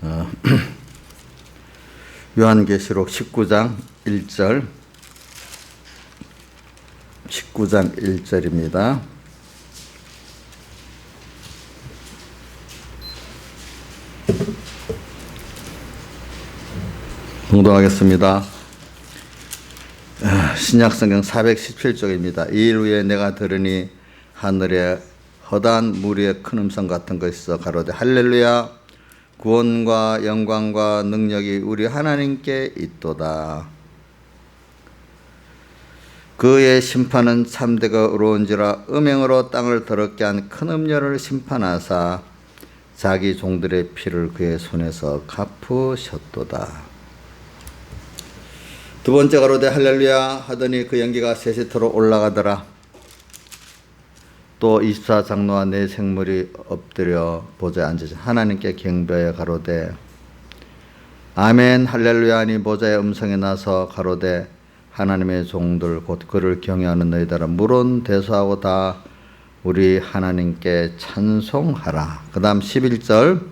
어, 요한계시록 19장 1절 19장 1절입니다. 봉독하겠습니다. 신약성경 417쪽입니다. 이 일 후에 내가 들으니 하늘에 허다한 무리의 큰 음성 같은 것이 있어 가로되 할렐루야 구원과 영광과 능력이 우리 하나님께 있도다. 그의 심판은 참되고 의로운지라 음행으로 땅을 더럽게 한 큰 음녀를 심판하사 자기 종들의 피를 그의 손에서 갚으셨도다. 두 번째 가로되 할렐루야 하더니 그 연기가 세시토로 올라가더라. 또 24장로와 네 생물이 엎드려 보좌에 앉으신 하나님께 경배하여 가로되 아멘 할렐루야 하니 보좌의 음성이 나서 가로되 하나님의 종들 곧 그를 경외하는 너희들아 물은 대수하고 다 우리 하나님께 찬송하라. 그 다음 11절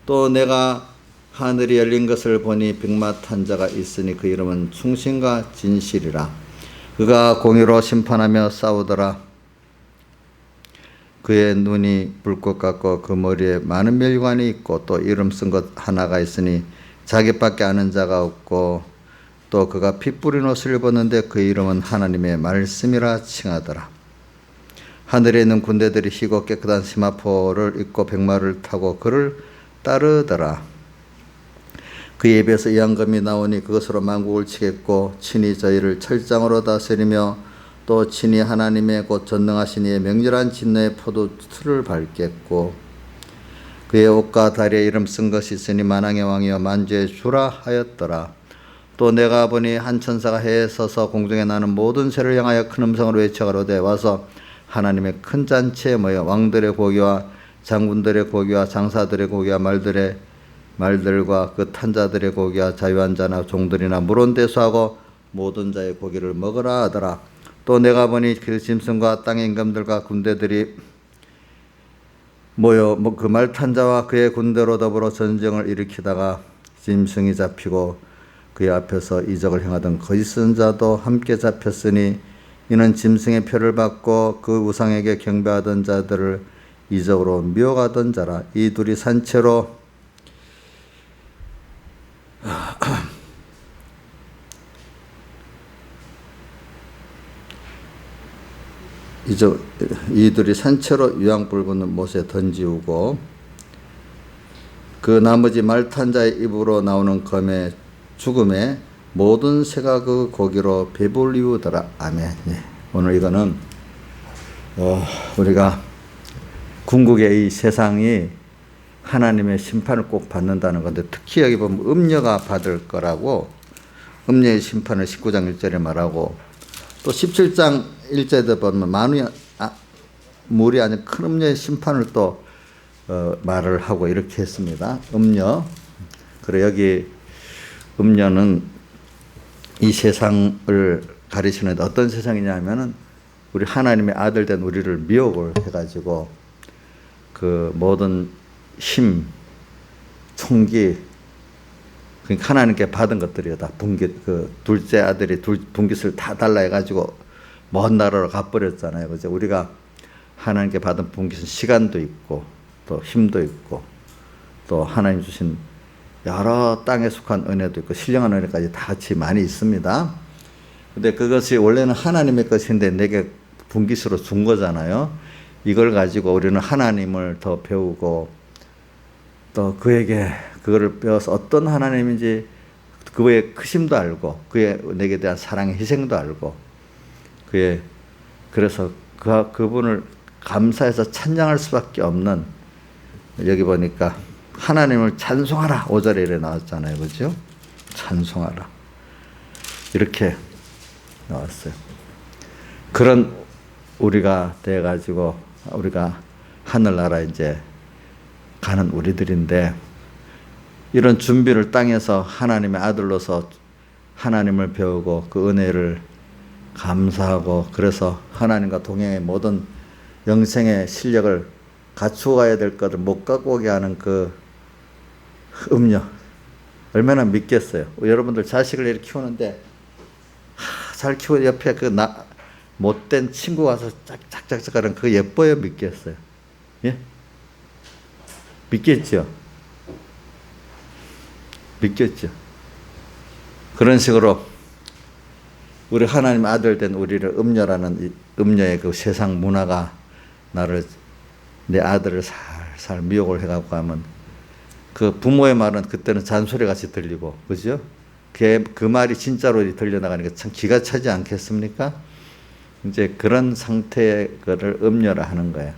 또 내가 하늘이 열린 것을 보니 백마 탄 자가 있으니 그 이름은 충신과 진실이라. 그가 공의로 심판하며 싸우더라. 그의 눈이 불꽃 같고 그 머리에 많은 멸관이 있고 또 이름 쓴 것 하나가 있으니 자기밖에 아는 자가 없고 또 그가 피 뿌린 옷을 입었는데 그 이름은 하나님의 말씀이라 칭하더라. 하늘에 있는 군대들이 희고 깨끗한 시마포를 입고 백마를 타고 그를 따르더라. 그의 입에서 이한금이 나오니 그것으로 만국을 치겠고 친히 저희를 철장으로 다스리며 또 친히 하나님의 곧 전능하신 이의 명렬한 진노의 포도틀을 밟겠고 그의 옷과 다리에 이름 쓴 것이 있으니 만왕의 왕이여 만주의 주라 하였더라. 또 내가 보니 한 천사가 해에 서서 공중에 나는 모든 새를 향하여 큰 음성으로 외쳐 가로되 와서 하나님의 큰 잔치에 모여 왕들의 고기와 장군들의 고기와 장사들의 고기와 말들과 그 탄자들의 고기와 자유한 자나 종들이나 물은 대수하고 모든 자의 고기를 먹으라 하더라. 또 내가 보니 그 짐승과 땅의 임금들과 군대들이 모여 그 말 탄자와 그의 군대로 더불어 전쟁을 일으키다가 짐승이 잡히고 그의 앞에서 이적을 행하던 거짓 선자도 함께 잡혔으니 이는 짐승의 표를 받고 그 우상에게 경배하던 자들을 이적으로 미혹하던 자라. 이 둘이 산채로 이들이 산채로 유황불 붙는 못에 던지우고 그 나머지 말탄 자의 입으로 나오는 검의 죽음에 모든 새가 그 고기로 배불리우더라. 아멘. 네. 오늘 이거는 우리가 궁극의 이 세상이 하나님의 심판을 꼭 받는다는 건데 특히 여기 보면 음녀가 받을 거라고 음녀의 심판을 19장 1절에 말하고 또 17장 1절에 보면 물이 아닌 큰 음녀의 심판을 또 말을 하고 이렇게 했습니다. 음녀. 그리고 여기 음녀는 이 세상을 가리시는데 어떤 세상이냐 하면은 우리 하나님의 아들 된 우리를 미혹을 해가지고 그 모든 힘, 총기, 그러니까 하나님께 받은 것들이요. 다 그 둘째 아들이 분깃을 다 달라 해가지고 먼 나라로 가버렸잖아요. 그죠? 우리가 하나님께 받은 분깃은 시간도 있고 또 힘도 있고 또 하나님 주신 여러 땅에 속한 은혜도 있고 신령한 은혜까지 다 같이 많이 있습니다. 근데 그것이 원래는 하나님의 것인데 내게 분깃으로 준 거잖아요. 이걸 가지고 우리는 하나님을 더 배우고 또 그에게 그거를 배워서 어떤 하나님인지 그의 크심도 알고 그의 내게 대한 사랑의 희생도 알고 그래서 그분을 감사해서 찬양할 수밖에 없는 여기 보니까 하나님을 찬송하라 5절에 이래 나왔잖아요. 그죠? 찬송하라 이렇게 나왔어요. 그런 우리가 돼가지고 우리가 하늘나라 이제 가는 우리들인데 이런 준비를 땅에서 하나님의 아들로서 하나님을 배우고 그 은혜를 감사하고 그래서 하나님과 동행의 모든 영생의 실력을 갖추어 가야 될 것을 못 갖고 오게 하는 그 음녀. 얼마나 믿겠어요. 여러분들 자식을 이렇게 키우는데 잘 키우고 옆에 그 못된 친구 와서 짝짝짝짝 하는 그거 예뻐요, 믿겠어요? 예? 믿겠죠? 믿겠죠? 그런 식으로 우리 하나님 아들 된 우리를 음녀라는 음녀의 그 세상 문화가 내 아들을 살살 미혹을 해갖고 하면 그 부모의 말은 그때는 잔소리 같이 들리고, 그죠? 그 말이 진짜로 들려나가니까 참 기가 차지 않겠습니까? 이제 그런 상태의 거를 음녀라 하는 거예요.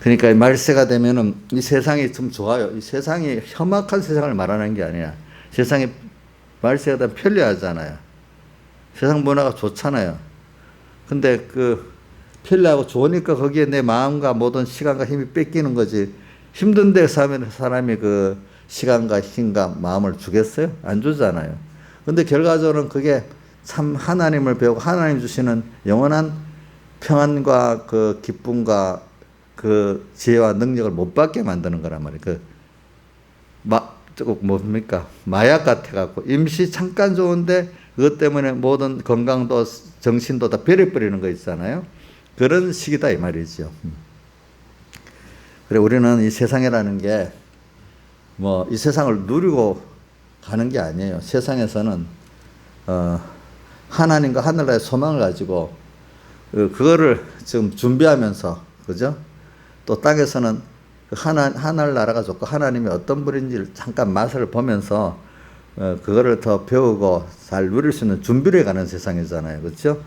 그러니까 말세가 되면은 이 세상이 좀 좋아요. 이 세상이 험악한 세상을 말하는 게 아니라 세상이 말세가 되면 편리하잖아요. 세상 문화가 좋잖아요. 근데 그 편리하고 좋으니까 거기에 내 마음과 모든 시간과 힘이 뺏기는 거지. 힘든 데서 하면 사람이 그 시간과 힘과 마음을 주겠어요? 안 주잖아요. 근데 결과적으로는 그게 참 하나님을 배우고 하나님 주시는 영원한 평안과 그 기쁨과 그 지혜와 능력을 못 받게 만드는 거란 말이에요. 뭡니까? 마약 같아갖고 임시 잠깐 좋은데 그것 때문에 모든 건강도 정신도 다 버려버리는 거 있잖아요. 그런 시기다 이 말이죠. 그래 우리는 이 세상이라는 게 뭐 이 세상을 누리고 가는 게 아니에요. 세상에서는 하나님과 하늘나라의 소망을 가지고 그거를 지금 준비하면서, 그죠? 또 땅에서는 하늘나라가 좋고 하나님이 어떤 분인지를 잠깐 맛을 보면서 그거를 더 배우고 잘 누릴 수 있는 준비를 해가는 세상이잖아요. 그렇죠?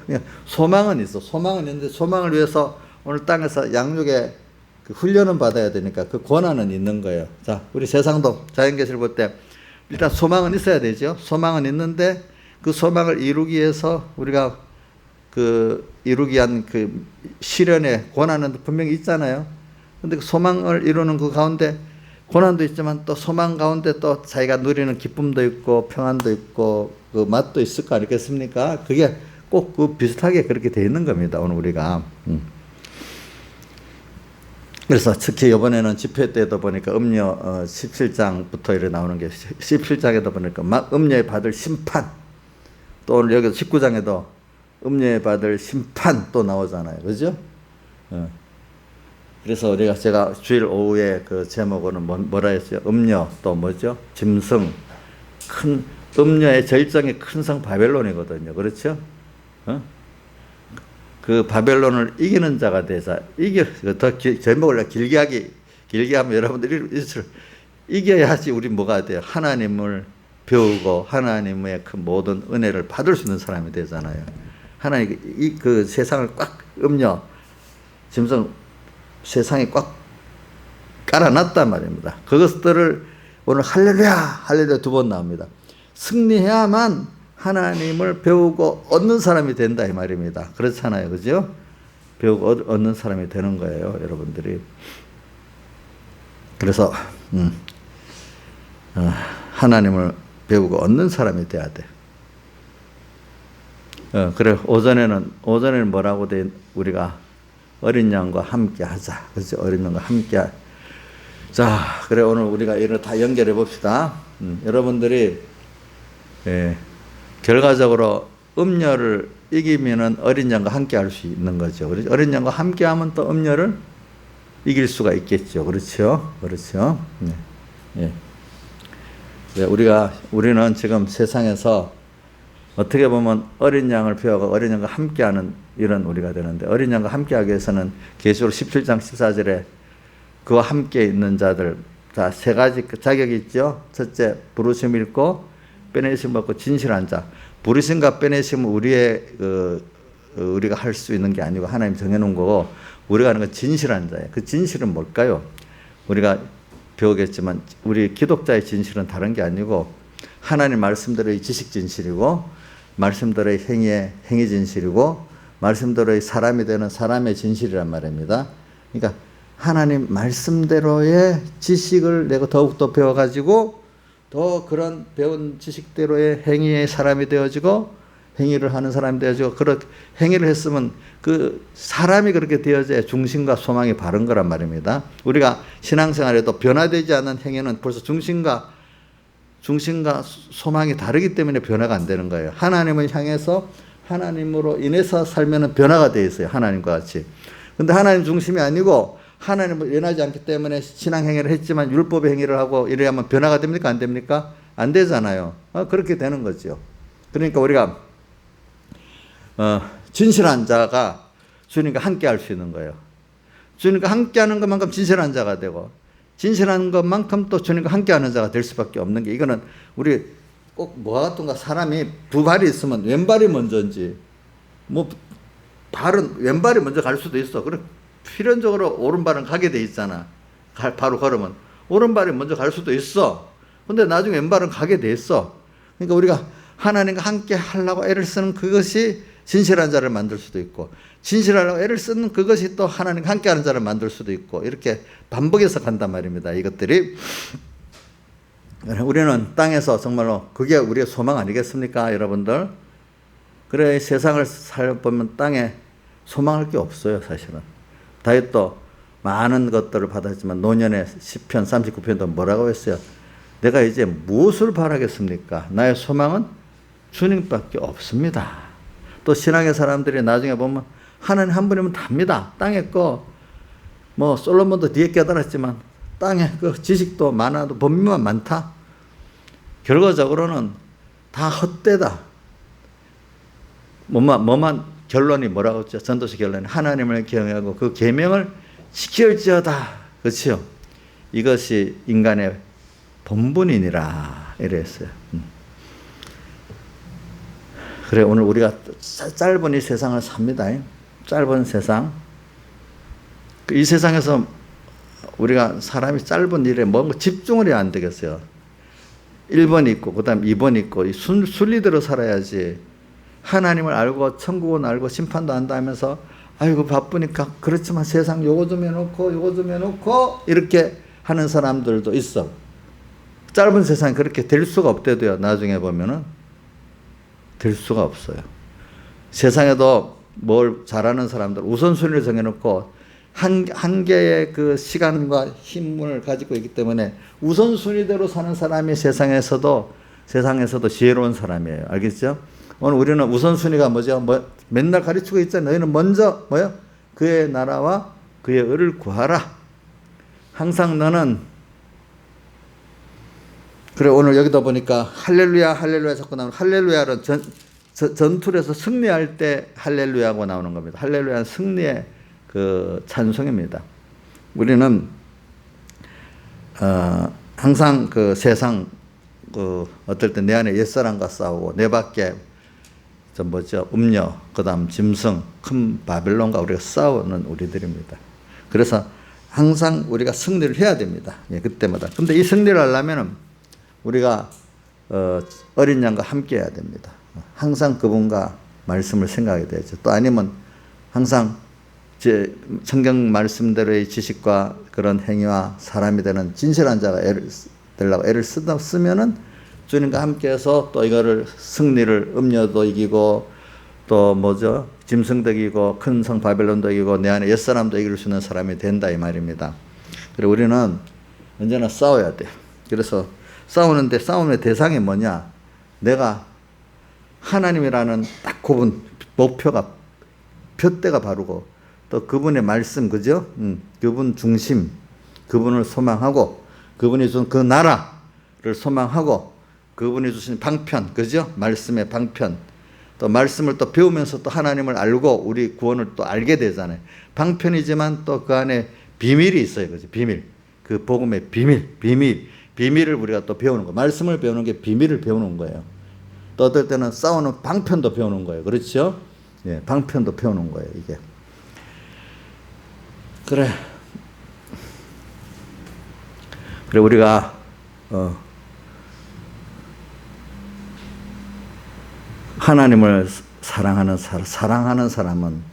소망은 있어. 소망은 있는데 소망을 위해서 오늘 땅에서 양육의 그 훈련은 받아야 되니까 그 권한은 있는 거예요. 자, 우리 세상도 자연계시를 볼 때 일단 소망은 있어야 되죠. 소망은 있는데 그 소망을 이루기 위해서 우리가 그 이루기 위한 그 실현의 권한은 분명히 있잖아요. 근데 그 소망을 이루는 그 가운데 고난도 있지만 또 소망 가운데 또 자기가 누리는 기쁨도 있고 평안도 있고 그 맛도 있을 거 아니겠습니까? 그게 꼭 그 비슷하게 그렇게 돼 있는 겁니다. 오늘 우리가. 그래서 특히 이번에는 집회 때도 보니까 음녀 17장부터 이렇게 나오는 게 17장에도 보니까 막 음녀에 받을 심판, 또 오늘 여기 19장에도 음녀에 받을 심판 또 나오잖아요. 그죠? 그래서 제가 주일 오후에 그 제목으로는 뭐라 했어요? 음녀, 또 뭐죠? 짐승, 큰 음녀의 절정의 큰 성 바벨론이거든요. 그렇죠? 그 바벨론을 이기는 자가 되자 더 제목을 길게 하면 여러분들이 이겨야지 우리 뭐가 돼요? 하나님을 배우고 하나님의 그 모든 은혜를 받을 수 있는 사람이 되잖아요. 하나님 그 세상을 꽉 음녀, 짐승 세상에 꽉 깔아놨단 말입니다. 그것들을 오늘 할렐루야 2번 나옵니다. 승리해야만 하나님을 배우고 얻는 사람이 된다 이 말입니다. 그렇잖아요. 그죠? 배우고 얻는 사람이 되는 거예요. 여러분들이. 그래서 하나님을 배우고 얻는 사람이 돼야 돼. 그래 오전에는 뭐라고 돼? 우리가 어린 양과 함께 하자. 그렇죠? 어린 양과 함께. 자, 그래 오늘 우리가 이걸 다 연결해 봅시다. 여러분들이 결과적으로 음녀를 이기면은 어린 양과 함께 할 수 있는 거죠. 그렇죠? 어린 양과 함께 하면 또 음녀를 이길 수가 있겠죠. 그렇죠? 그렇죠? 네. 우리는 지금 세상에서 어떻게 보면 어린 양을 배우고 어린 양과 함께하는 이런 우리가 되는데, 어린 양과 함께하기 위해서는 계시록 17장 14절에 그와 함께 있는 자들, 자, 세 가지 자격이 있죠. 첫째, 부르심 읽고 빼내심 받고 진실한 자. 부르심과 빼내심은 우리가 할 수 있는 게 아니고 하나님 정해놓은 거고, 우리가 하는 건 진실한 자예요. 그 진실은 뭘까요? 우리가 배우겠지만 우리 기독자의 진실은 다른 게 아니고 하나님 말씀대로의 지식 진실이고, 말씀대로의 행위 진실이고, 말씀대로의 사람이 되는 사람의 진실이란 말입니다. 그러니까 하나님 말씀대로의 지식을 내가 더욱더 배워가지고 더 그런 배운 지식대로의 행위의 사람이 되어지고, 행위를 하는 사람이 되어지고 그렇게 행위를 했으면 그 사람이 그렇게 되어져야 중심과 소망이 바른 거란 말입니다. 우리가 신앙생활에도 변화되지 않는 행위는 벌써 중심과 소망이 다르기 때문에 변화가 안 되는 거예요. 하나님을 향해서 하나님으로 인해서 살면은 변화가 되어 있어요. 하나님과 같이. 근데 하나님 중심이 아니고 하나님을 연하지 않기 때문에 신앙 행위를 했지만 율법의 행위를 하고 이래야만 변화가 됩니까? 안 됩니까? 안 되잖아요. 그렇게 되는 거죠. 그러니까 우리가 진실한 자가 주님과 함께 할 수 있는 거예요. 주님과 함께 하는 것만큼 진실한 자가 되고 진실한 것만큼 또 주님과 함께 하는 자가 될 수밖에 없는 게 이거는 우리 꼭 뭐가 같은가 사람이 두 발이 있으면 왼발이 먼저인지 뭐 발은 왼발이 먼저 갈 수도 있어. 그럼 필연적으로 오른발은 가게 돼 있잖아. 바로 걸으면 오른발이 먼저 갈 수도 있어. 근데 나중에 왼발은 가게 돼 있어. 그러니까 우리가 하나님과 함께 하려고 애를 쓰는 그것이 진실한 자를 만들 수도 있고 진실하려고 애를 쓰는 그것이 또 하나님과 함께 하는 자를 만들 수도 있고 이렇게 반복해서 간단 말입니다. 이것들이 우리는 땅에서 정말로 그게 우리의 소망 아니겠습니까? 여러분들. 그래 세상을 살아보면 땅에 소망할 게 없어요. 사실은. 다윗도 많은 것들을 받았지만 노년의 시편 39편도 뭐라고 했어요? 내가 이제 무엇을 바라겠습니까? 나의 소망은 주님밖에 없습니다. 또 신앙의 사람들이 나중에 보면 하나님 한 분이면 답니다. 땅에 거 뭐 솔로몬도 뒤에 깨달았지만 땅에 그 지식도 많아도 범위만 많다. 결과적으로는 다 헛되다. 뭐만 결론이 뭐라고 했죠? 전도서 결론이 하나님을 경외하고 그 계명을 지킬지어다. 그렇죠? 이것이 인간의 본분이니라 이랬어요. 그래 오늘 우리가 짧은 이 세상을 삽니다. 짧은 세상. 이 세상에서 우리가 사람이 짧은 일에 뭔가 집중을 해야 안 되겠어요. 1번 있고 그 다음 2번 있고 이 순리대로 살아야지. 하나님을 알고 천국은 알고 심판도 안다 하면서 아이고 바쁘니까 그렇지만 세상 요거 좀 해놓고 이렇게 하는 사람들도 있어. 짧은 세상에 그렇게 될 수가 없대도요. 나중에 보면은 될 수가 없어요. 세상에도 뭘 잘하는 사람들 우선순위를 정해놓고 한 개의 그 시간과 힘을 가지고 있기 때문에 우선순위대로 사는 사람이 세상에서도 지혜로운 사람이에요. 알겠죠? 오늘 우리는 우선순위가 뭐죠? 맨날 가르치고 있잖아요. 너희는 먼저 뭐요? 그의 나라와 그의 의를 구하라. 항상 너는 그래 오늘 여기다 보니까 할렐루야 자꾸 나오는 할렐루야는 전투에서 승리할 때 할렐루야고 나오는 겁니다. 할렐루야는 승리의 그 찬송입니다. 우리는 항상 그 세상 그 어떨 때 내 안에 옛사람과 싸우고 내 밖에 음녀 그다음 짐승 큰 바벨론과 우리가 싸우는 우리들입니다. 그래서 항상 우리가 승리를 해야 됩니다. 예, 그때마다. 근데 이 승리를 하려면은 우리가 어린 양과 함께 해야 됩니다. 항상 그분과 말씀을 생각해야 되죠. 또 아니면 항상 제 성경 말씀대로의 지식과 그런 행위와 사람이 되는 진실한 자가 되려고 애를 쓰면은 주님과 함께해서 또 이거를 승리를 음녀도 이기고 또 짐승도 이기고 큰 성 바벨론도 이기고 내 안에 옛사람도 이길 수 있는 사람이 된다 이 말입니다. 그리고 우리는 언제나 싸워야 돼. 그래서 싸우는데 싸움의 대상이 뭐냐? 내가 하나님이라는 딱 굽은 목표가 푯대가 바르고 또 그분의 말씀 그죠? 그분 중심 그분을 소망하고 그분이 준 그 나라를 소망하고 그분이 주신 방편 그죠? 말씀의 방편 또 말씀을 또 배우면서 또 하나님을 알고 우리 구원을 또 알게 되잖아요. 방편이지만 또 그 안에 비밀이 있어요. 그죠? 비밀. 그 복음의 비밀을 우리가 또 배우는 거. 말씀을 배우는 게 비밀을 배우는 거예요. 또 어떨 때는 싸우는 방편도 배우는 거예요. 그렇죠? 예, 방편도 배우는 거예요, 이게. 그래 우리가 하나님을 사랑하는 사람은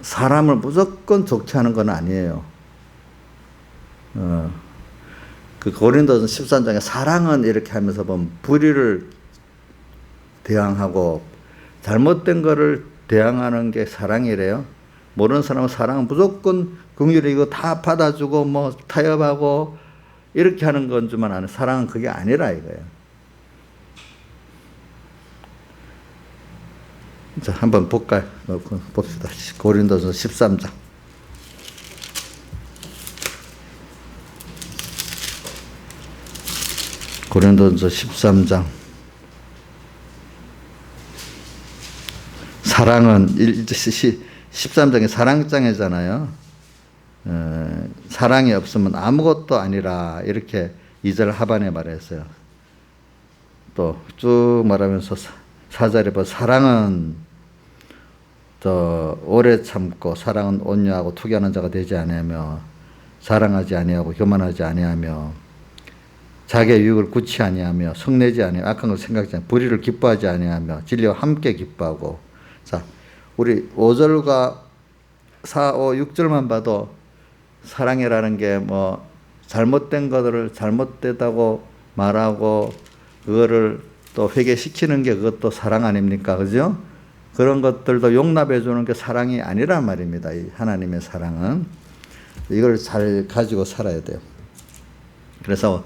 사람을 무조건 좋게 하는 건 아니에요. 그 고린도전 13장에 사랑은 이렇게 하면서 보면 불의를 대항하고 잘못된 거를 대항하는 게 사랑이래요. 모르는 사람은 사랑은 무조건 긍휼히 이거 다 받아주고 뭐 타협하고 이렇게 하는 건 줄만 아는, 사랑은 그게 아니라 이거예요. 자, 한번 볼까요? 봅시다. 고린도서 13장. 고린도서 13장. 사랑은 13장이 사랑장이잖아요. 사랑이 없으면 아무것도 아니라 이렇게 2절 하반에 말했어요. 또 쭉 말하면서 4절에 뭐 사랑은 오래 참고 사랑은 온유하고 투기하는 자가 되지 아니하며 사랑하지 아니하고 교만하지 아니하며 자기의 유익을 구치 아니하며 성내지 아니하며 악한 걸 생각지 아니하며 불의를 기뻐하지 아니하며 진리와 함께 기뻐하고. 자, 우리 5절과 4, 5, 6절만 봐도 사랑이라는 게 뭐 잘못된 것들을 잘못되다고 말하고 그거를 또 회개시키는 게 그것도 사랑 아닙니까? 그죠? 그런 것들도 용납해 주는 게 사랑이 아니란 말입니다. 이 하나님의 사랑은. 이걸 잘 가지고 살아야 돼요. 그래서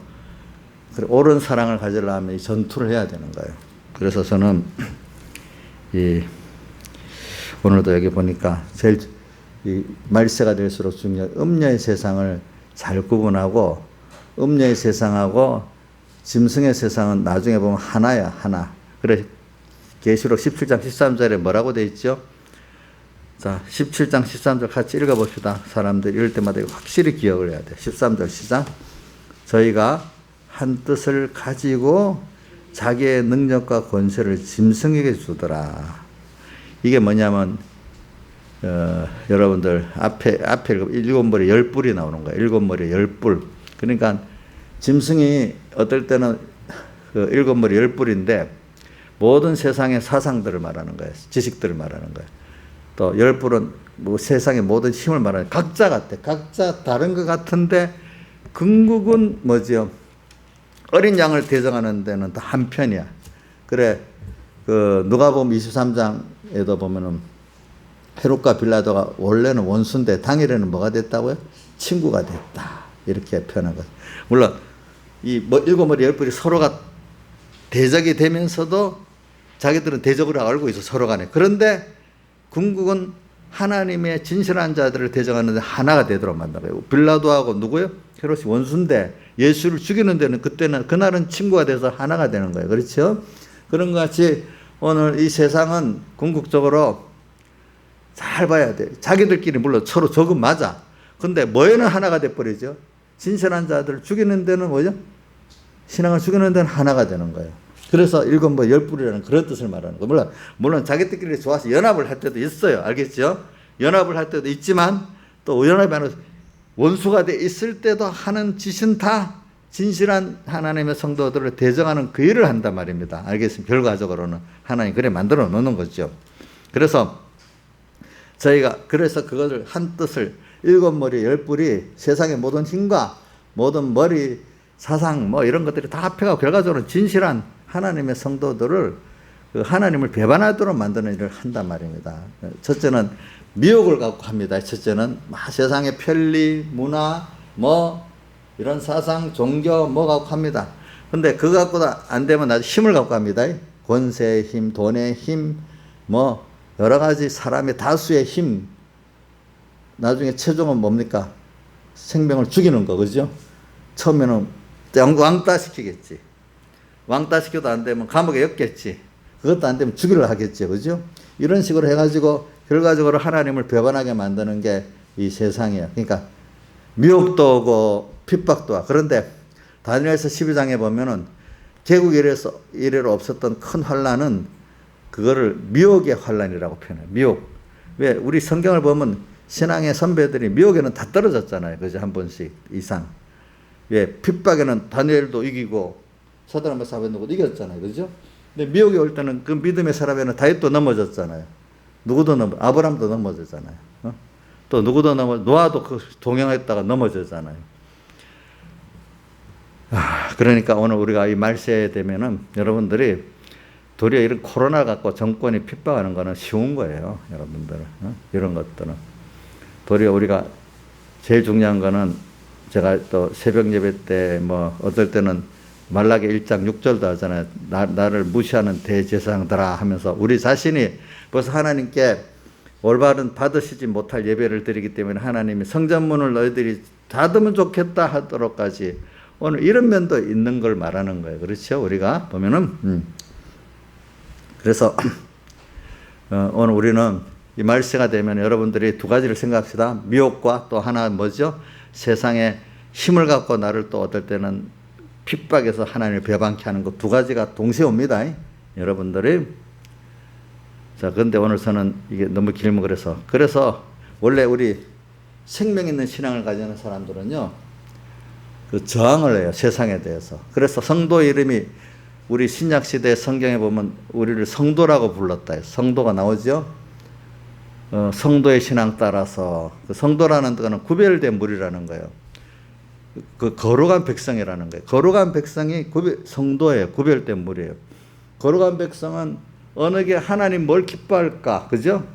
옳은 사랑을 가지려면 이 전투를 해야 되는 거예요. 그래서 저는 오늘도 여기 보니까 제일 이 말세가 될수록 중요한 음녀의 세상을 잘 구분하고, 음녀의 세상하고 짐승의 세상은 나중에 보면 하나야, 하나. 그래 계시록 17장 13절에 뭐라고 돼 있죠? 자, 17장 13절 같이 읽어봅시다. 사람들이 이럴 때마다 확실히 기억을 해야 돼. 13절 시작. 저희가 한 뜻을 가지고 자기의 능력과 권세를 짐승에게 주더라. 이게 뭐냐면 여러분들 앞에 일곱 머리 10뿔이 나오는 거예요. 일곱 머리 10뿔. 그러니까 짐승이 어떨 때는 일곱 머리 10뿔인데 모든 세상의 사상들을 말하는 거예요. 지식들을 말하는 거예요. 또 10뿔은 뭐 세상의 모든 힘을 말하는, 각자 같아. 각자 다른 것 같은데 궁극은 뭐지요? 어린 양을 대적하는 데는 다 한편이야. 그래, 누가복음 23장에도 보면은 헤롯과 빌라도가 원래는 원수인데 당일에는 뭐가 됐다고요? 친구가 됐다. 이렇게 표현한 거죠. 물론 이 일곱 머리 10뿔이 서로가 대적이 되면서도 자기들은 대적을 알고 있어, 서로 간에. 그런데 궁극은 하나님의 진실한 자들을 대적하는데 하나가 되도록 만들어요. 빌라도하고 누구요? 헤롯이 원수인데 예수를 죽이는 데는 그날은 친구가 돼서 하나가 되는 거예요. 그렇죠? 그런 것 같이 오늘 이 세상은 궁극적으로 잘 봐야 돼. 자기들끼리 물론 서로 적은 맞아. 근데 뭐에는 하나가 돼버리죠. 진실한 자들을 죽이는 데는 뭐죠? 신앙을 죽이는 데는 하나가 되는 거예요. 그래서 일곱 뭐 10뿔이라는 그런 뜻을 말하는 거예요. 물론 자기들끼리 좋아서 연합을 할 때도 있어요. 알겠죠? 연합을 할 때도 있지만 또 연합이 아니라 원수가 돼 있을 때도 하는 짓은 다 진실한 하나님의 성도들을 대적하는 그 일을 한단 말입니다. 알겠습니다. 결과적으로는 하나님 그래 만들어 놓는 거죠. 그래서 저희가 그것을 한 뜻을 일곱 머리 10뿔이 세상의 모든 힘과 모든 머리 사상 뭐 이런 것들이 다 합해가 결과적으로 진실한 하나님의 성도들을 하나님을 배반하도록 만드는 일을 한단 말입니다. 첫째는 미혹을 갖고 합니다. 첫째는 세상의 편리, 문화, 뭐 이런 사상, 종교 뭐 갖고 합니다. 근데 그거 갖고도 안 되면 아주 힘을 갖고 합니다. 권세의 힘, 돈의 힘, 뭐 여러 가지 사람의 다수의 힘. 나중에 최종은 뭡니까? 생명을 죽이는 거, 그죠? 처음에는 왕따 시키겠지. 왕따 시켜도 안 되면 감옥에 엮겠지. 그것도 안 되면 죽이려 하겠죠, 그죠? 이런 식으로 해가지고 결과적으로 하나님을 배반하게 만드는 게 이 세상이에요. 그러니까 미혹도 오고 핍박도 와. 그런데 다니엘서 12장에 보면은 개국 이래로 없었던 큰 환란은 그거를 미혹의 환란이라고 표현해요. 미혹. 왜? 우리 성경을 보면 신앙의 선배들이 미혹에는 다 떨어졌잖아요. 그죠? 한 번씩 이상. 왜? 핍박에는 다니엘도 이기고 사드락과 메삭도 이겼잖아요. 그죠? 근데 미혹이 올 때는 그 믿음의 사람에는 다윗도 넘어졌잖아요. 누구도 아브람도 넘어졌잖아요. 또 누구도 노아도 그 동행했다가 넘어졌잖아요. 그러니까 오늘 우리가 이 말세에 되면은 여러분들이 도리어 이런 코로나 갖고 정권이 핍박하는 거는 쉬운 거예요, 여러분들. 이런 것들은. 도리어 우리가 제일 중요한 거는 제가 또 새벽 예배 때 뭐 어떨 때는 말라기 1장 6절도 하잖아요. 나를 무시하는 대제사장들아 하면서 우리 자신이 벌써 하나님께 올바른 받으시지 못할 예배를 드리기 때문에 하나님이 성전문을 너희들이 닫으면 좋겠다 하도록까지 오늘 이런 면도 있는 걸 말하는 거예요. 그렇죠? 우리가 보면은 그래서 오늘 우리는 이 말세가 되면 여러분들이 두 가지를 생각합시다. 미혹과 또 하나 뭐죠? 세상에 힘을 갖고 나를 또 어떨 때는 핍박해서 하나님을 배반케 하는 것 두 가지가 동시에 옵니다. 여러분들이. 자, 그런데 오늘 저는 이게 너무 길면 그래서 원래 우리 생명 있는 신앙을 가지는 사람들은요, 그 저항을 해요, 세상에 대해서. 그래서 성도 이름이 우리 신약 시대 성경에 보면 우리를 성도라고 불렀다. 성도가 나오죠. 성도의 신앙 따라서 그 성도라는 것은 구별된 무리라는 거예요. 그 거룩한 백성이라는 거예요. 거룩한 백성이 성도예요. 구별된 무리예요. 거룩한 백성은 어느 게 하나님 뭘 기뻐할까, 그죠?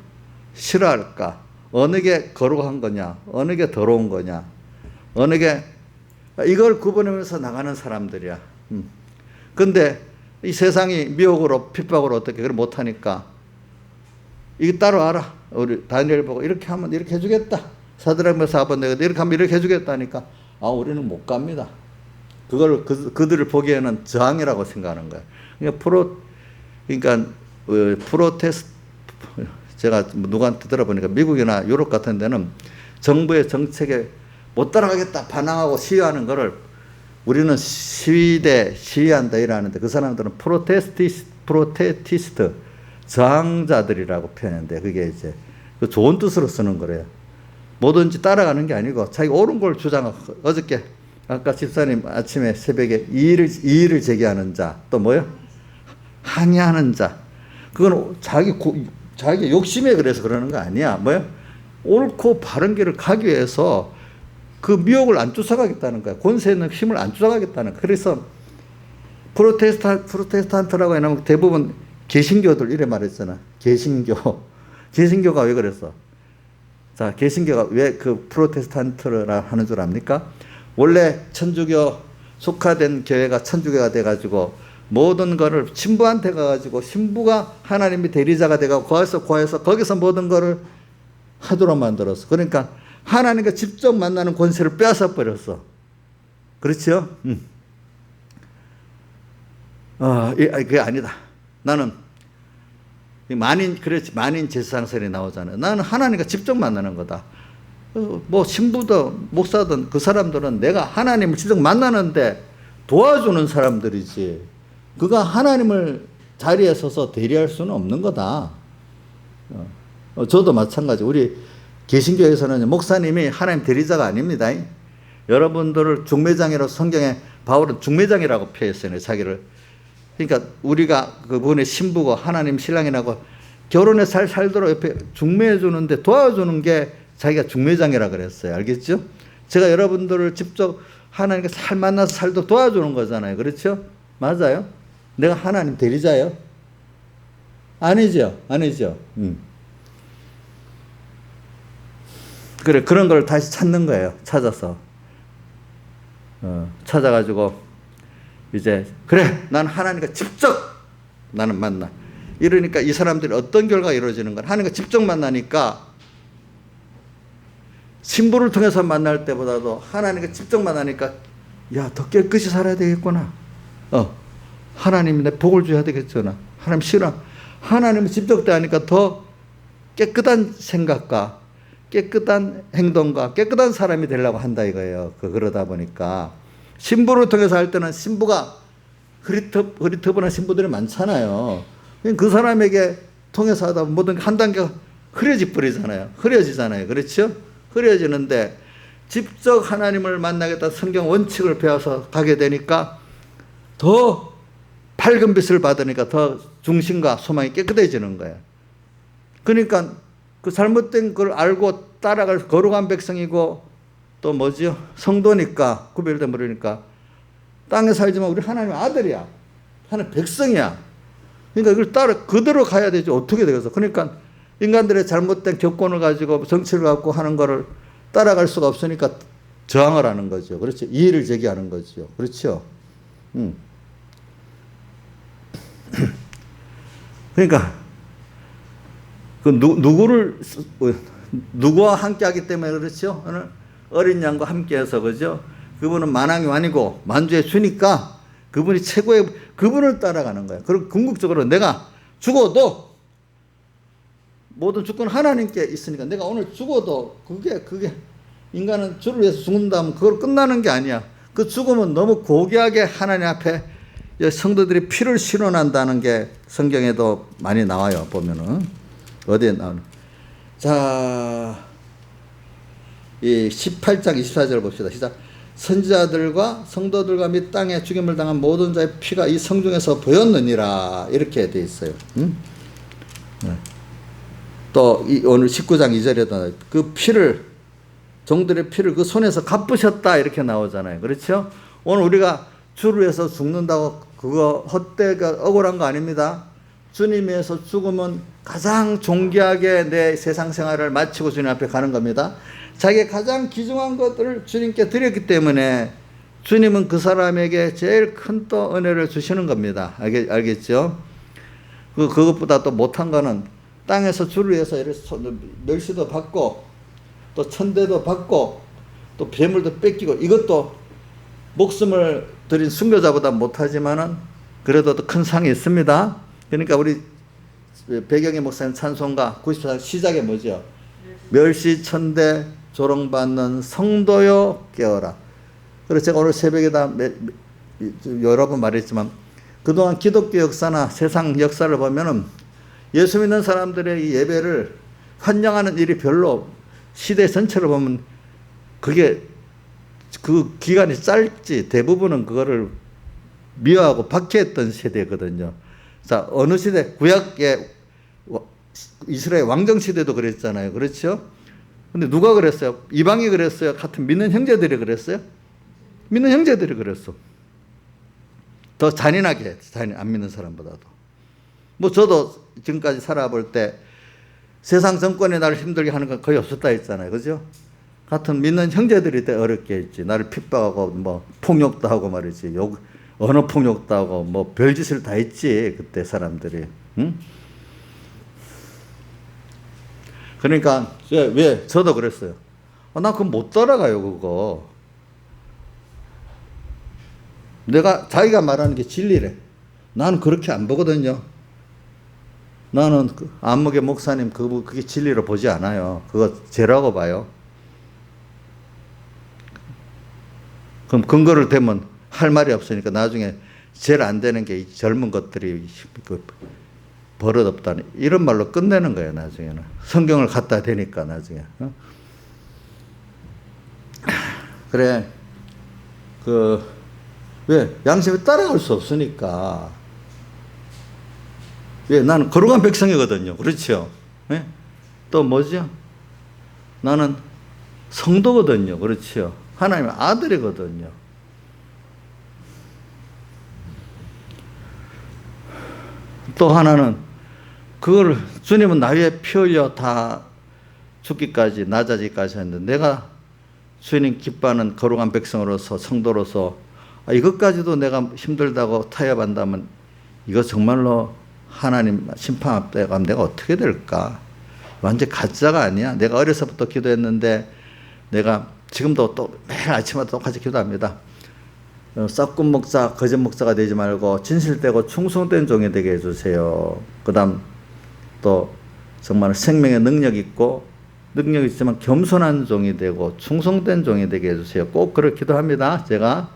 싫어할까? 어느 게 거룩한 거냐? 어느 게 더러운 거냐? 어느 게 이걸 구분하면서 나가는 사람들이야. 근데 이 세상이 미혹으로 핍박으로 어떻게 그걸 못하니까 이거 따로 알아. 우리 다니엘 보고 이렇게 하면 이렇게 해주겠다. 사드락 메삭 아벳네고 이렇게 하면 이렇게 해주겠다니까 우리는 못 갑니다. 그걸 그들을 보기에는 저항이라고 생각하는 거예요. 그러니까 프로테스트 제가 누구한테 들어보니까 미국이나 유럽 같은 데는 정부의 정책에 못 따라가겠다 반항하고 시위하는 거를 우리는 시위한다 이러는데 그 사람들은 프로테티스트 저항자들이라고 표현하는데 그게 이제 그 좋은 뜻으로 쓰는 거래요. 뭐든지 따라가는 게 아니고 자기가 옳은 걸 주장하고 어저께 아까 집사님 아침에 새벽에 이의를 제기하는 자 또 뭐요? 항의하는 자 그건 자기 욕심에 그래서 그러는 거 아니야. 뭐요? 옳고 바른 길을 가기 위해서 그 미혹을 안 쫓아가겠다는 거야. 권세 있는 힘을 안 쫓아가겠다는 거야. 그래서 프로테스탄트라고 하면 대부분 개신교들 이래 말했잖아. 개신교가 왜 그랬어? 자, 개신교가 왜 그 프로테스탄트라 하는 줄 압니까? 원래 천주교 속화된 교회가 천주교가 돼가지고 모든 거를 신부한테 가가지고 신부가 하나님의 대리자가 돼가지고 거기서 모든 거를 하도록 만들었어. 그러니까 하나님과 직접 만나는 권세를 빼앗아 버렸어. 그렇죠? 그게 아니다. 나는 만인 제사장설이 나오잖아요. 나는 하나님과 직접 만나는 거다. 뭐 신부든 목사든 그 사람들은 내가 하나님을 직접 만나는데 도와주는 사람들이지. 그가 하나님을 자리에 서서 대리할 수는 없는 거다. 저도 마찬가지. 우리 개신교에서는 목사님이 하나님 대리자가 아닙니다. 여러분들을 중매장이라고 성경에 바울은 중매장이라고 표현했어요. 자기를. 그러니까 우리가 그분의 신부고 하나님 신랑이라고 결혼에 살도록 옆에 중매해 주는데 도와주는 게 자기가 중매장이라 그랬어요. 알겠죠? 제가 여러분들을 직접 하나님과 잘 만나서 살도록 도와주는 거잖아요. 그렇죠? 맞아요? 내가 하나님 대리자예요? 아니죠. 그래, 그런 걸 다시 찾는 거예요. 찾아서. 찾아가지고, 이제, 그래, 난 하나님과 직접 나는 만나. 이러니까 이 사람들이 어떤 결과가 이루어지는 거야? 하나님과 직접 만나니까, 신부를 통해서 만날 때보다도 하나님과 직접 만나니까, 야, 더 깨끗이 살아야 되겠구나. 하나님이 내 복을 줘야 되겠구나. 하나님 싫어. 하나님을 직접 대하니까 더 깨끗한 생각과 깨끗한 행동과 깨끗한 사람이 되려고 한다 이거예요. 그러다 보니까 신부를 통해서 할 때는 신부가 흐릿허분한 신부들이 많잖아요. 그 사람에게 통해서 하다 보면 모든 한 단계가 흐려지잖아요. 그렇죠? 흐려지는데 직접 하나님을 만나겠다 성경 원칙을 배워서 가게 되니까 더 밝은 빛을 받으니까 더 중심과 소망이 깨끗해지는 거예요. 그러니까 그 잘못된 걸 알고 따라갈 거룩한 백성이고 또 뭐죠? 성도니까 구별된 모르니까 땅에 살지만 우리 하나님의 아들이야. 하나님의 백성이야. 그러니까 이걸 따라 그대로 가야 되지 어떻게 되겠어. 그러니까 인간들의 잘못된 격권을 가지고 정치를 갖고 하는 거를 따라갈 수가 없으니까 저항을 하는 거죠. 그렇죠. 이의를 제기하는 거죠. 그렇죠. 그러니까 그 누구와 함께하기 때문에 그렇죠. 어린 양과 함께해서 그죠. 그분은 만왕이 완이고 만주의 주니까 그분이 최고의 그분을 따라가는 거예요. 그리고 궁극적으로 내가 죽어도 모든 주권 하나님께 있으니까 내가 오늘 죽어도 그게 인간은 주를 위해서 죽는다면 그걸 끝나는 게 아니야. 그 죽음은 너무 고귀하게 하나님 앞에 성도들이 피를 실현한다는 게 성경에도 많이 나와요. 보면은 어디에 나오는. 자, 이 18장 24절 봅시다. 시작. 선지자들과 성도들과 및 땅에 죽임을 당한 모든 자의 피가 이 성중에서 보였느니라 이렇게 돼 있어요. 또 오늘 19장 2절에도 그 피를 종들의 피를 그 손에서 갚으셨다 이렇게 나오잖아요. 그렇죠? 오늘 우리가 주를 위해서 죽는다고 그거 헛되가 억울한 거 아닙니다. 주님 위해서 죽으면 가장 존귀하게 내 세상 생활을 마치고 주님 앞에 가는 겁니다. 자기의 가장 귀중한 것들을 주님께 드렸기 때문에 주님은 그 사람에게 제일 큰 또 은혜를 주시는 겁니다. 알겠죠? 그것보다 또 못한 거는 땅에서 주를 위해서 멸시도 받고 또 천대도 받고 또 배물도 뺏기고 이것도 목숨을 들인 순교자보다 못하지만은 그래도 더 큰 상이 있습니다. 그러니까 우리 배경의 목사님 찬송가 94장 시작에 뭐죠? 멸시 천대 조롱받는 성도여 깨어라. 그래서 제가 오늘 새벽에 여러 번 말했지만 그동안 기독교 역사나 세상 역사를 보면은 예수 믿는 사람들의 이 예배를 환영하는 일이 별로 시대 전체를 보면 그게 그 기간이 짧지 대부분은 그거를 미워하고 박해했던 세대거든요. 자, 어느 시대? 구약의 이스라엘 왕정 시대도 그랬잖아요. 그렇죠? 근데 누가 그랬어요? 이방이 그랬어요? 같은 믿는 형제들이 그랬어요? 믿는 형제들이 그랬어. 더 잔인하게, 안 믿는 사람보다도. 뭐 저도 지금까지 살아볼 때 세상 정권이 나를 힘들게 하는 건 거의 없었다 했잖아요. 그죠? 같은 믿는 형제들이 때 어렵게 했지. 나를 핍박하고 뭐 폭력도 하고 말이지. 언어 폭력도 하고 뭐 별짓을 다 했지. 그때 사람들이. 응? 그러니까 왜 저도 그랬어요. 나 그거 못 따라가요. 그거. 자기가 말하는 게 진리래. 나는 그렇게 안 보거든요. 나는 안목의 목사님 그게 진리로 보지 않아요. 그거 죄라고 봐요. 그럼 근거를 대면 할 말이 없으니까 나중에 죄를 안 되는 게 이 젊은 것들이 버릇없다니 이런 말로 끝내는 거예요. 나중에는 성경을 갖다 대니까 나중에. 그래 왜 양심에 따라갈 수 없으니까. 왜 나는 거룩한 백성이거든요. 그렇죠? 네? 또 뭐죠? 나는 성도거든요. 그렇죠? 하나님의 아들이거든요. 또 하나는 그걸 주님은 나 위에 피 흘려 다 죽기까지 낮아지기까지 했는데 내가 주님 기뻐하는 거룩한 백성으로서 성도로서 이것까지도 내가 힘들다고 타협한다면 이거 정말로 하나님 심판 앞에 가면 내가 어떻게 될까? 완전 가짜가 아니야. 내가 어려서부터 기도했는데 내가 지금도 또 매일 아침마다 똑같이 기도합니다. 썩군 목자, 거짓 목자가 되지 말고 진실되고 충성된 종이 되게 해주세요. 그 다음 또 정말 생명의 능력 있고 능력 있지만 겸손한 종이 되고 충성된 종이 되게 해주세요. 꼭 그렇게 기도합니다. 제가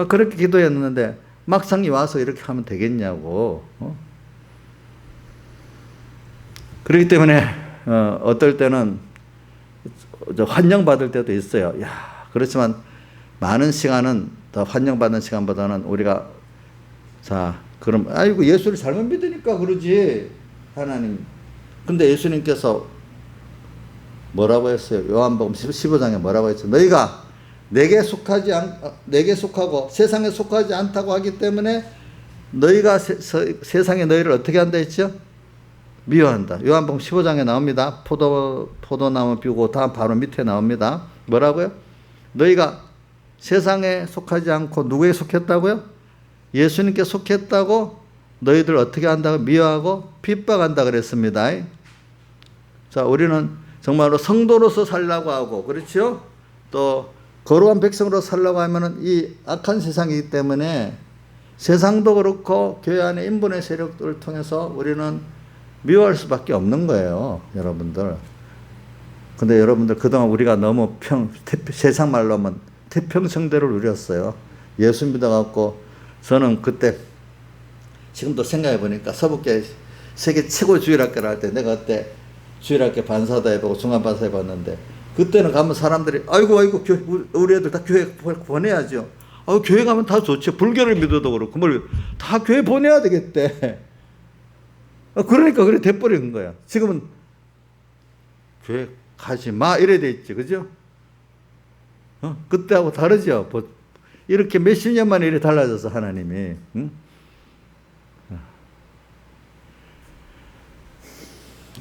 그렇게 기도했는데 막상 와서 이렇게 하면 되겠냐고. 그렇기 때문에 어떨 때는 환영받을 때도 있어요. 야, 그렇지만 많은 시간은 더 환영받는 시간보다는 우리가 그럼 아이고 예수를 잘못 믿으니까 그러지 하나님. 근데 예수님께서 뭐라고 했어요? 요한복음 15장에 뭐라고 했어요? 너희가 내게 속하고 세상에 속하지 않다고 하기 때문에 너희가 세상에 너희를 어떻게 한다 했죠? 미워한다. 요한복음 15장에 나옵니다. 포도나무 피우고 다음 바로 밑에 나옵니다. 뭐라고요? 너희가 세상에 속하지 않고 누구에 속했다고요? 예수님께 속했다고 너희들 어떻게 한다고? 미워하고 핍박한다 그랬습니다. 자, 우리는 정말로 성도로서 살라고 하고, 그렇죠? 또 거룩한 백성으로 살라고 하면은 이 악한 세상이기 때문에 세상도 그렇고 교회 안에 인본의 세력들을 통해서 우리는 미워할 수밖에 없는 거예요, 여러분들. 근데 여러분들 그동안 우리가 너무 세상 말로 하면 태평성대를 누렸어요. 예수 믿어갖고 저는 그때 지금도 생각해 보니까 서북계 세계 최고 주일학교를 할 때 내가 그때 주일학교 반사도 해보고 중간반사 해봤는데 그때는 가면 사람들이 아이고 우리 애들 다 교회 보내야죠. 교회 가면 다 좋죠. 불교를 믿어도 그렇고 뭘 다 교회 보내야 되겠대. 그러니까 그래 돼버린 거야. 지금은 교회 가지 마 이래 돼 있지, 그죠? 그때하고 다르죠. 이렇게 몇십 년 만에 이렇게 달라져서 하나님이, 응?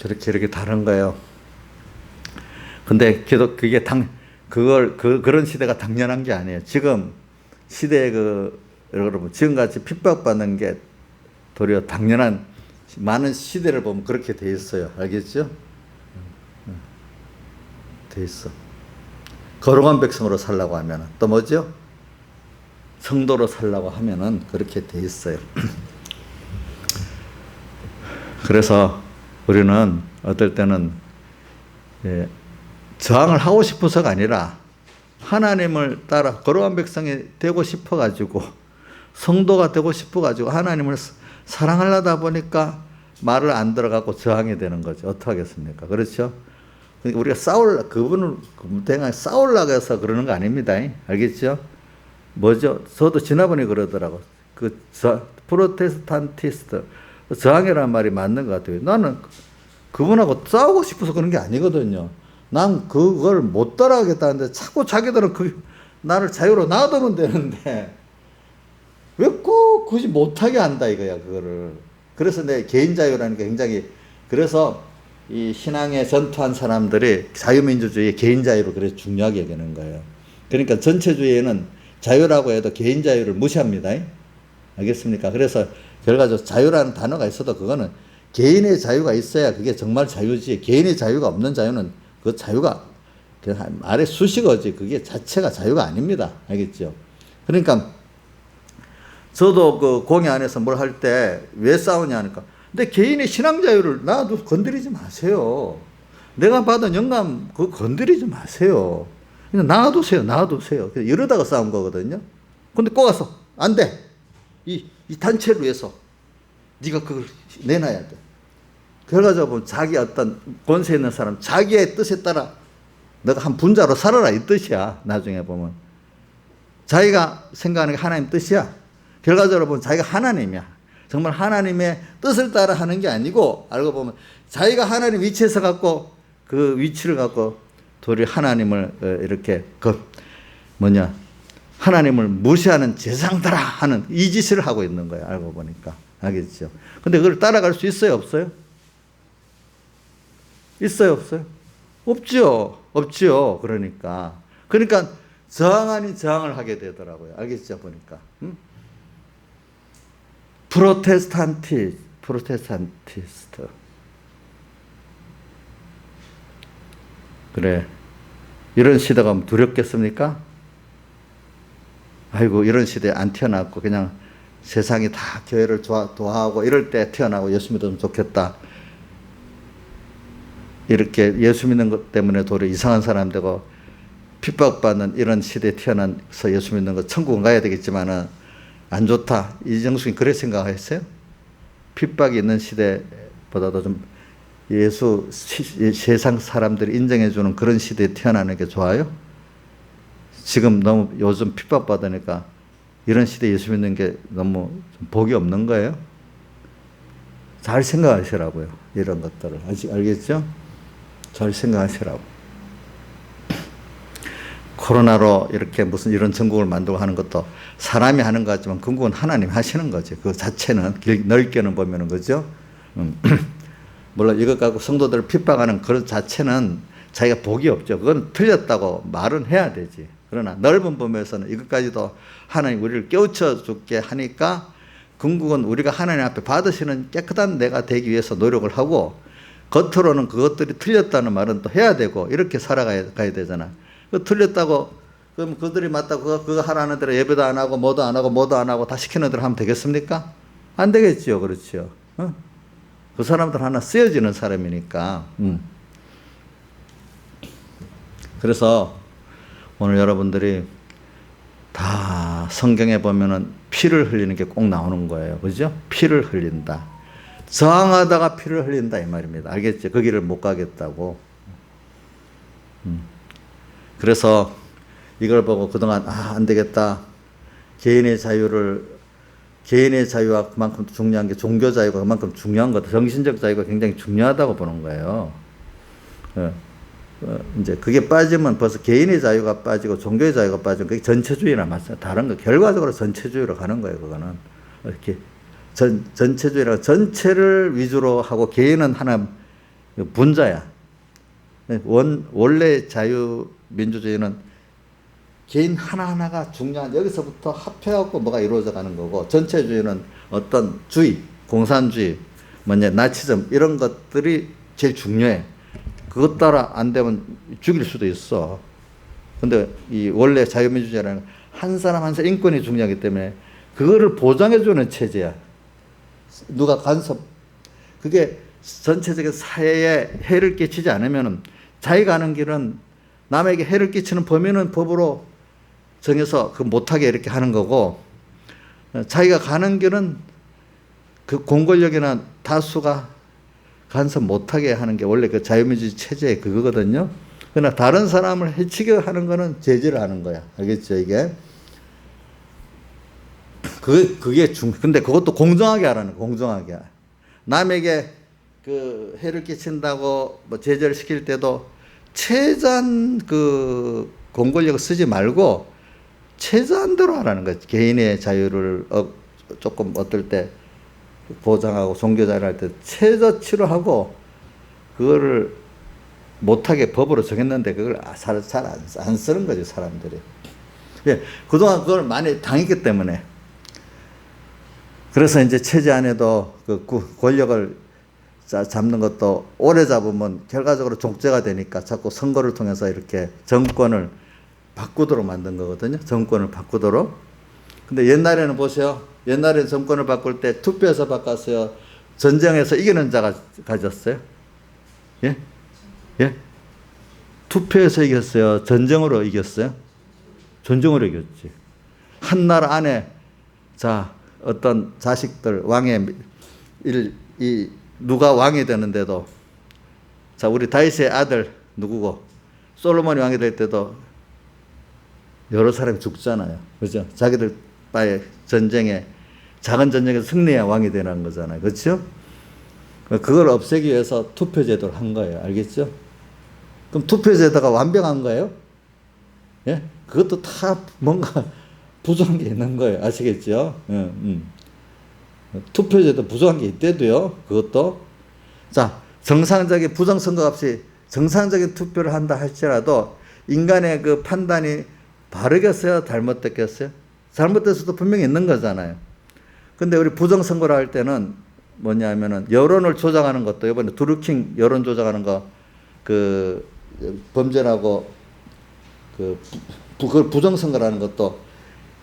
이렇게 다른 거예요. 근데 그게 그런 시대가 당연한 게 아니에요. 지금 시대에 여러분, 지금같이 핍박받는 게 도리어 당연한 많은 시대를 보면 그렇게 돼 있어요. 알겠죠? 돼 있어. 거룩한 백성으로 살라고 하면 또 뭐죠? 성도로 살라고 하면은 그렇게 돼 있어요. 그래서 우리는 어떨 때는 저항을 하고 싶어서가 아니라 하나님을 따라 거룩한 백성이 되고 싶어가지고 성도가 되고 싶어가지고 하나님을 사랑하려다 보니까 말을 안 들어가고 저항이 되는 거죠. 어떡하겠습니까? 그렇죠? 우리가 그분을 싸우려고 해서 그러는 거 아닙니다. 알겠죠? 뭐죠? 저도 지난번에 그러더라고. 프로테스탄티스트, 저항이라는 말이 맞는 것 같아요. 나는 그분하고 싸우고 싶어서 그런 게 아니거든요. 난 그걸 못 따라가겠다는데 자꾸 자기들은 나를 자유로 놔두면 되는데 왜 꼭 굳이 못하게 한다 이거야, 그거를. 그래서 내 개인 자유라는 게 굉장히, 그래서 이 신앙에 전투한 사람들이 자유민주주의 개인 자유를 그래서 중요하게 여기는 거예요. 그러니까 전체주의에는 자유라고 해도 개인 자유를 무시합니다. 알겠습니까? 그래서 결과적으로 자유라는 단어가 있어도 그거는 개인의 자유가 있어야 그게 정말 자유지, 개인의 자유가 없는 자유는 그 자유가 그냥 말의 수식어지 그게 자체가 자유가 아닙니다. 알겠죠? 그러니까 저도 그 공회 안에서 뭘 할 때 왜 싸우냐 하니까, 근데 개인의 신앙 자유를 나도 건드리지 마세요. 내가 받은 영감 그거 건드리지 마세요. 그냥 놔두세요. 이러다가 싸운 거거든요. 근데 꼭 와서 안 돼. 이 단체를 위해서 네가 그걸 내놔야 돼. 결과적으로 보면 자기 어떤 권세 있는 사람 자기의 뜻에 따라 너가 한 분자로 살아라 이 뜻이야. 나중에 보면 자기가 생각하는 게 하나님 뜻이야. 결과적으로 보면 자기가 하나님이야. 정말 하나님의 뜻을 따라 하는 게 아니고, 알고 보면 자기가 하나님 위치에서 갖고 그 위치를 갖고 도리 하나님을 이렇게 하나님을 무시하는 제상들아 하는 이 짓을 하고 있는 거예요. 알고 보니까. 알겠죠? 근데 그걸 따라갈 수 있어요, 없어요? 있어요, 없어요? 없죠. 그러니까 저항 아닌 저항을 하게 되더라고요. 알겠죠? 보니까. 프로테스탄티스트. 그래. 이런 시대가 두렵겠습니까? 아이고, 이런 시대에 안 태어났고 그냥 세상이 다 교회를 좋아하고 이럴 때 태어나고 예수 믿으면 좋겠다. 이렇게 예수 믿는 것 때문에 도리어 이상한 사람 되고 핍박받는 이런 시대에 태어나서 예수 믿는 거 천국은 가야 되겠지만은 안 좋다. 이정숙이 그래 생각하셨어요? 핍박이 있는 시대보다도 좀 세상 사람들이 인정해주는 그런 시대에 태어나는 게 좋아요? 지금 너무 요즘 핍박받으니까 이런 시대에 예수 믿는 게 너무 복이 없는 거예요? 잘 생각하시라고요. 이런 것들을. 알겠죠? 잘 생각하시라고. 코로나로 이렇게 무슨 이런 전국을 만들고 하는 것도 사람이 하는 것 같지만 궁극은 하나님이 하시는 거지. 그 자체는 넓게는 보면은 그죠. 물론 이것 갖고 성도들을 핍박하는 그런 자체는 자기가 복이 없죠. 그건 틀렸다고 말은 해야 되지. 그러나 넓은 범위에서는 이것까지도 하나님 우리를 깨우쳐 주게 하니까 궁극은 우리가 하나님 앞에 받으시는 깨끗한 내가 되기 위해서 노력을 하고 겉으로는 그것들이 틀렸다는 말은 또 해야 되고 이렇게 살아가야 되잖아. 그 틀렸다고 그럼 그들이 맞다고 그거 하라는 대로 예배도 안 하고 뭐도 안 하고 뭐도 안 하고 다 시키는 대로 하면 되겠습니까? 안 되겠지요. 그렇죠. 어? 그 사람들 하나 쓰여지는 사람이니까. 그래서 오늘 여러분들이 다 성경에 보면은 피를 흘리는 게 꼭 나오는 거예요. 그죠? 피를 흘린다. 저항하다가 피를 흘린다 이 말입니다. 알겠죠? 그 길을 못 가겠다고. 그래서 이걸 보고 그동안 안 되겠다. 개인의 자유와 그만큼 중요한 게 종교 자유가 그만큼 중요한 거다. 정신적 자유가 굉장히 중요하다고 보는 거예요. 이제 그게 빠지면 벌써 개인의 자유가 빠지고 종교의 자유가 빠지면 그게 전체주의랑 맞아요. 다른 거 결과적으로 전체주의로 가는 거예요. 그거는 이렇게 전체주의라 전체를 위주로 하고 개인은 하나 분자야. 원래 자유민주주의는 개인 하나하나가 중요한 여기서부터 합해갖고 뭐가 이루어져 가는 거고 전체주의는 어떤 주의, 공산주의, 나치즘 이런 것들이 제일 중요해. 그것 따라 안 되면 죽일 수도 있어. 근데 이 원래 자유민주주의라는 한 사람 한 사람 인권이 중요하기 때문에 그거를 보장해주는 체제야. 누가 그게 전체적인 사회에 해를 끼치지 않으면은 자기가 가는 길은 남에게 해를 끼치는 범위는 법으로 정해서 그 못하게 이렇게 하는 거고 자기가 가는 길은 그 공권력이나 다수가 간섭 못하게 하는 게 원래 그 자유민주주의 체제의 그거거든요. 그러나 다른 사람을 해치게 하는 거는 제재를 하는 거야. 알겠죠, 이게? 그게 근데 그것도 공정하게 하라는 거, 공정하게. 남에게 그 해를 끼친다고 뭐 제재를 시킬 때도 최저한 그 공권력을 쓰지 말고 최저한대로 하라는 거지. 개인의 자유를 조금 어떨 때 보장하고 종교 자유를 할 때 최저치로 하고 그거를 못하게 법으로 정했는데 그걸 잘 안 쓰는 거지 사람들이. 예, 그동안 그걸 많이 당했기 때문에. 그래서 이제 체제 안에도 그 권력을 잡는 것도 오래 잡으면 결과적으로 족제가 되니까 자꾸 선거를 통해서 이렇게 정권을 바꾸도록 만든 거거든요. 정권을 바꾸도록. 근데 옛날에는 보세요. 옛날에 정권을 바꿀 때 투표해서 바꿨어요. 전쟁에서 이기는 자가 가졌어요. 예? 예? 투표해서 이겼어요. 전쟁으로 이겼어요. 전쟁으로 이겼지. 한 나라 안에 어떤 자식들 누가 왕이 되는데도 우리 다윗의 아들 누구고 솔로몬이 왕이 될 때도 여러 사람이 죽잖아요. 그죠? 자기들 바의 전쟁에 작은 전쟁에서 승리해야 왕이 되는 거잖아요. 그렇죠? 그걸 없애기 위해서 투표제도를 한 거예요. 알겠죠? 그럼 투표제도가 완벽한 거예요? 예? 그것도 다 뭔가 부족한 게 있는 거예요. 아시겠죠? 투표제도 부족한 게 있대도요. 그것도. 정상적인 부정선거 없이 정상적인 투표를 한다 할지라도 인간의 그 판단이 바르겠어요? 잘못됐겠어요? 잘못됐어도 분명히 있는 거잖아요. 근데 우리 부정선거를 할 때는 뭐냐면은 여론을 조작하는 것도 이번에 드루킹 여론 조작하는 거 범죄라고 그걸 부정선거라는 것도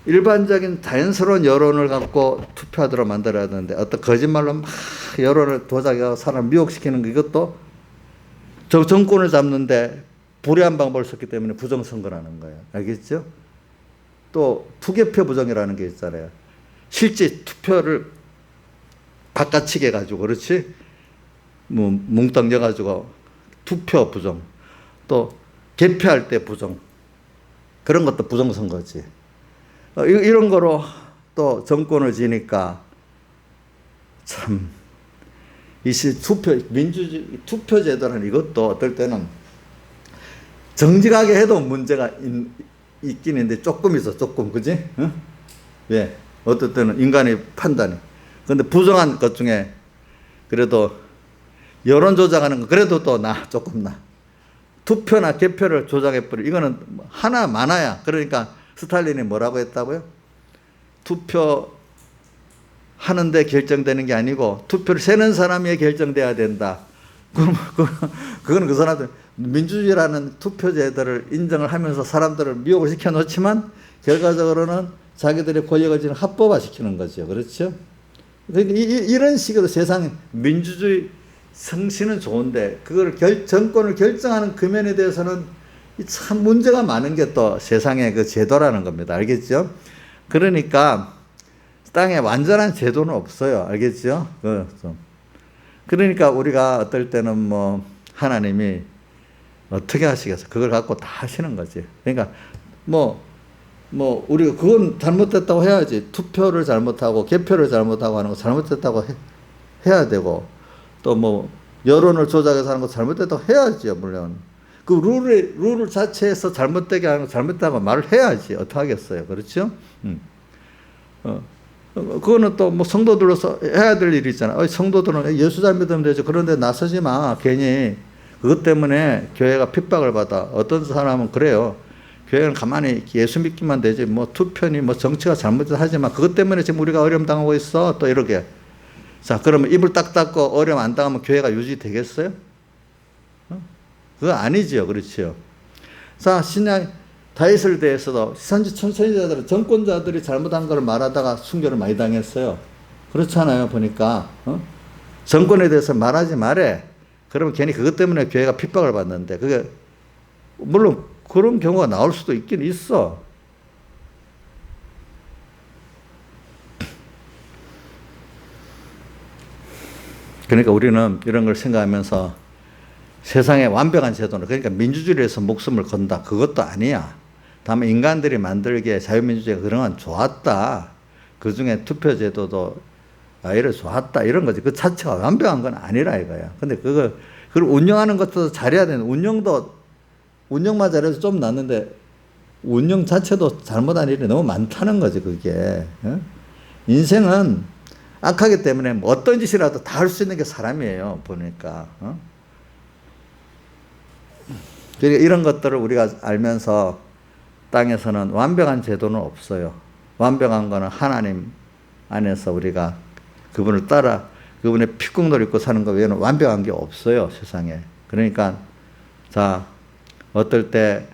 일반적인 자연스러운 여론을 갖고 투표하도록 만들어야 되는데 어떤 거짓말로 막 여론을 조작해서 사람 미혹시키는 거 이것도 정권을 잡는데 불리한 방법을 썼기 때문에 부정선거라는 거예요. 알겠죠? 또 투개표 부정이라는 게 있잖아요. 실제 투표를 바깥치게 해가지고 그렇지? 뭉텅 여가지고 투표 부정 또 개표할 때 부정 그런 것도 부정선거지. 이런 거로 또 정권을 지니까 참, 투표제도라는 이것도 어떨 때는 정직하게 해도 문제가 있긴 있는데 조금 있어, 조금. 그지? 응? 왜? 어떨 때는 인간의 판단이. 근데 부정한 것 중에 그래도 여론 조작하는 거 그래도 또 조금 투표나 개표를 조작해버려. 이거는 하나 많아야. 그러니까 스탈린이 뭐라고 했다고요? 투표 하는데 결정되는 게 아니고 투표를 세는 사람이 결정돼야 된다. 그건 그 사람들 민주주의라는 투표제도를 인정을 하면서 사람들을 미혹을 시켜놓지만 결과적으로는 자기들의 권력을 지금 합법화시키는 거죠. 그렇죠? 그러니까 이런 식으로 세상 민주주의 성신은 좋은데 그걸 정권을 결정하는 그 면에 대해서는 참 문제가 많은 게 또 세상의 그 제도라는 겁니다. 알겠죠? 그러니까 땅에 완전한 제도는 없어요. 알겠죠? 그러니까 우리가 어떨 때는 뭐 하나님이 어떻게 하시겠어? 그걸 갖고 다 하시는 거지. 그러니까 우리가 그건 잘못됐다고 해야지. 투표를 잘못하고 개표를 잘못하고 하는 거 잘못됐다고 해야 되고 또 여론을 조작해서 하는 거 잘못됐다고 해야죠. 물론 그 룰을 자체에서 잘못되게 하는 거 잘못됐다고 말을 해야지. 어떻게 하겠어요? 그렇죠? 그거는 또 성도들로서 해야 될 일이 있잖아. 성도들은 예수 잘 믿으면 되죠. 그런데 나서지 마. 괜히 그것 때문에 교회가 핍박을 받아. 어떤 사람은 그래요. 교회는 가만히 예수 믿기만 되지. 투표니 정치가 잘못해서 하지만 그것 때문에 지금 우리가 어려움 당하고 있어. 또 이렇게. 자, 그러면 입을 딱 닫고 어려움 안 당하면 교회가 유지되겠어요? 그거 아니지요. 그렇죠. 자, 신약 다윗을 대해서도 선지자들은 정권자들이 잘못한 걸 말하다가 순교를 많이 당했어요. 그렇잖아요. 보니까 정권에 대해서 말하지 말해. 그러면 괜히 그것 때문에 교회가 핍박을 받는데 그게 물론 그런 경우가 나올 수도 있긴 있어. 그러니까 우리는 이런 걸 생각하면서 세상에 완벽한 제도는 그러니까 민주주의를 위해서 목숨을 건다. 그것도 아니야. 다만 인간들이 만들기에 자유민주주의가 그런 건 좋았다. 그중에 투표제도도 이래 좋았다. 이런 거지. 그 자체가 완벽한 건 아니라 이거야. 근데 그걸 운영하는 것도 잘해야 되는 운영만 잘해서 좀 낫는데 운영 자체도 잘못한 일이 너무 많다는 거지. 그게. 인생은 악하기 때문에 어떤 짓이라도 다 할 수 있는 게 사람이에요. 보니까. 그러니까 이런 것들을 우리가 알면서 땅에서는 완벽한 제도는 없어요. 완벽한 거는 하나님 안에서 우리가 그분을 따라 그분의 피국노를 입고 사는 것 외에는 완벽한 게 없어요. 세상에. 그러니까 자 어떨 때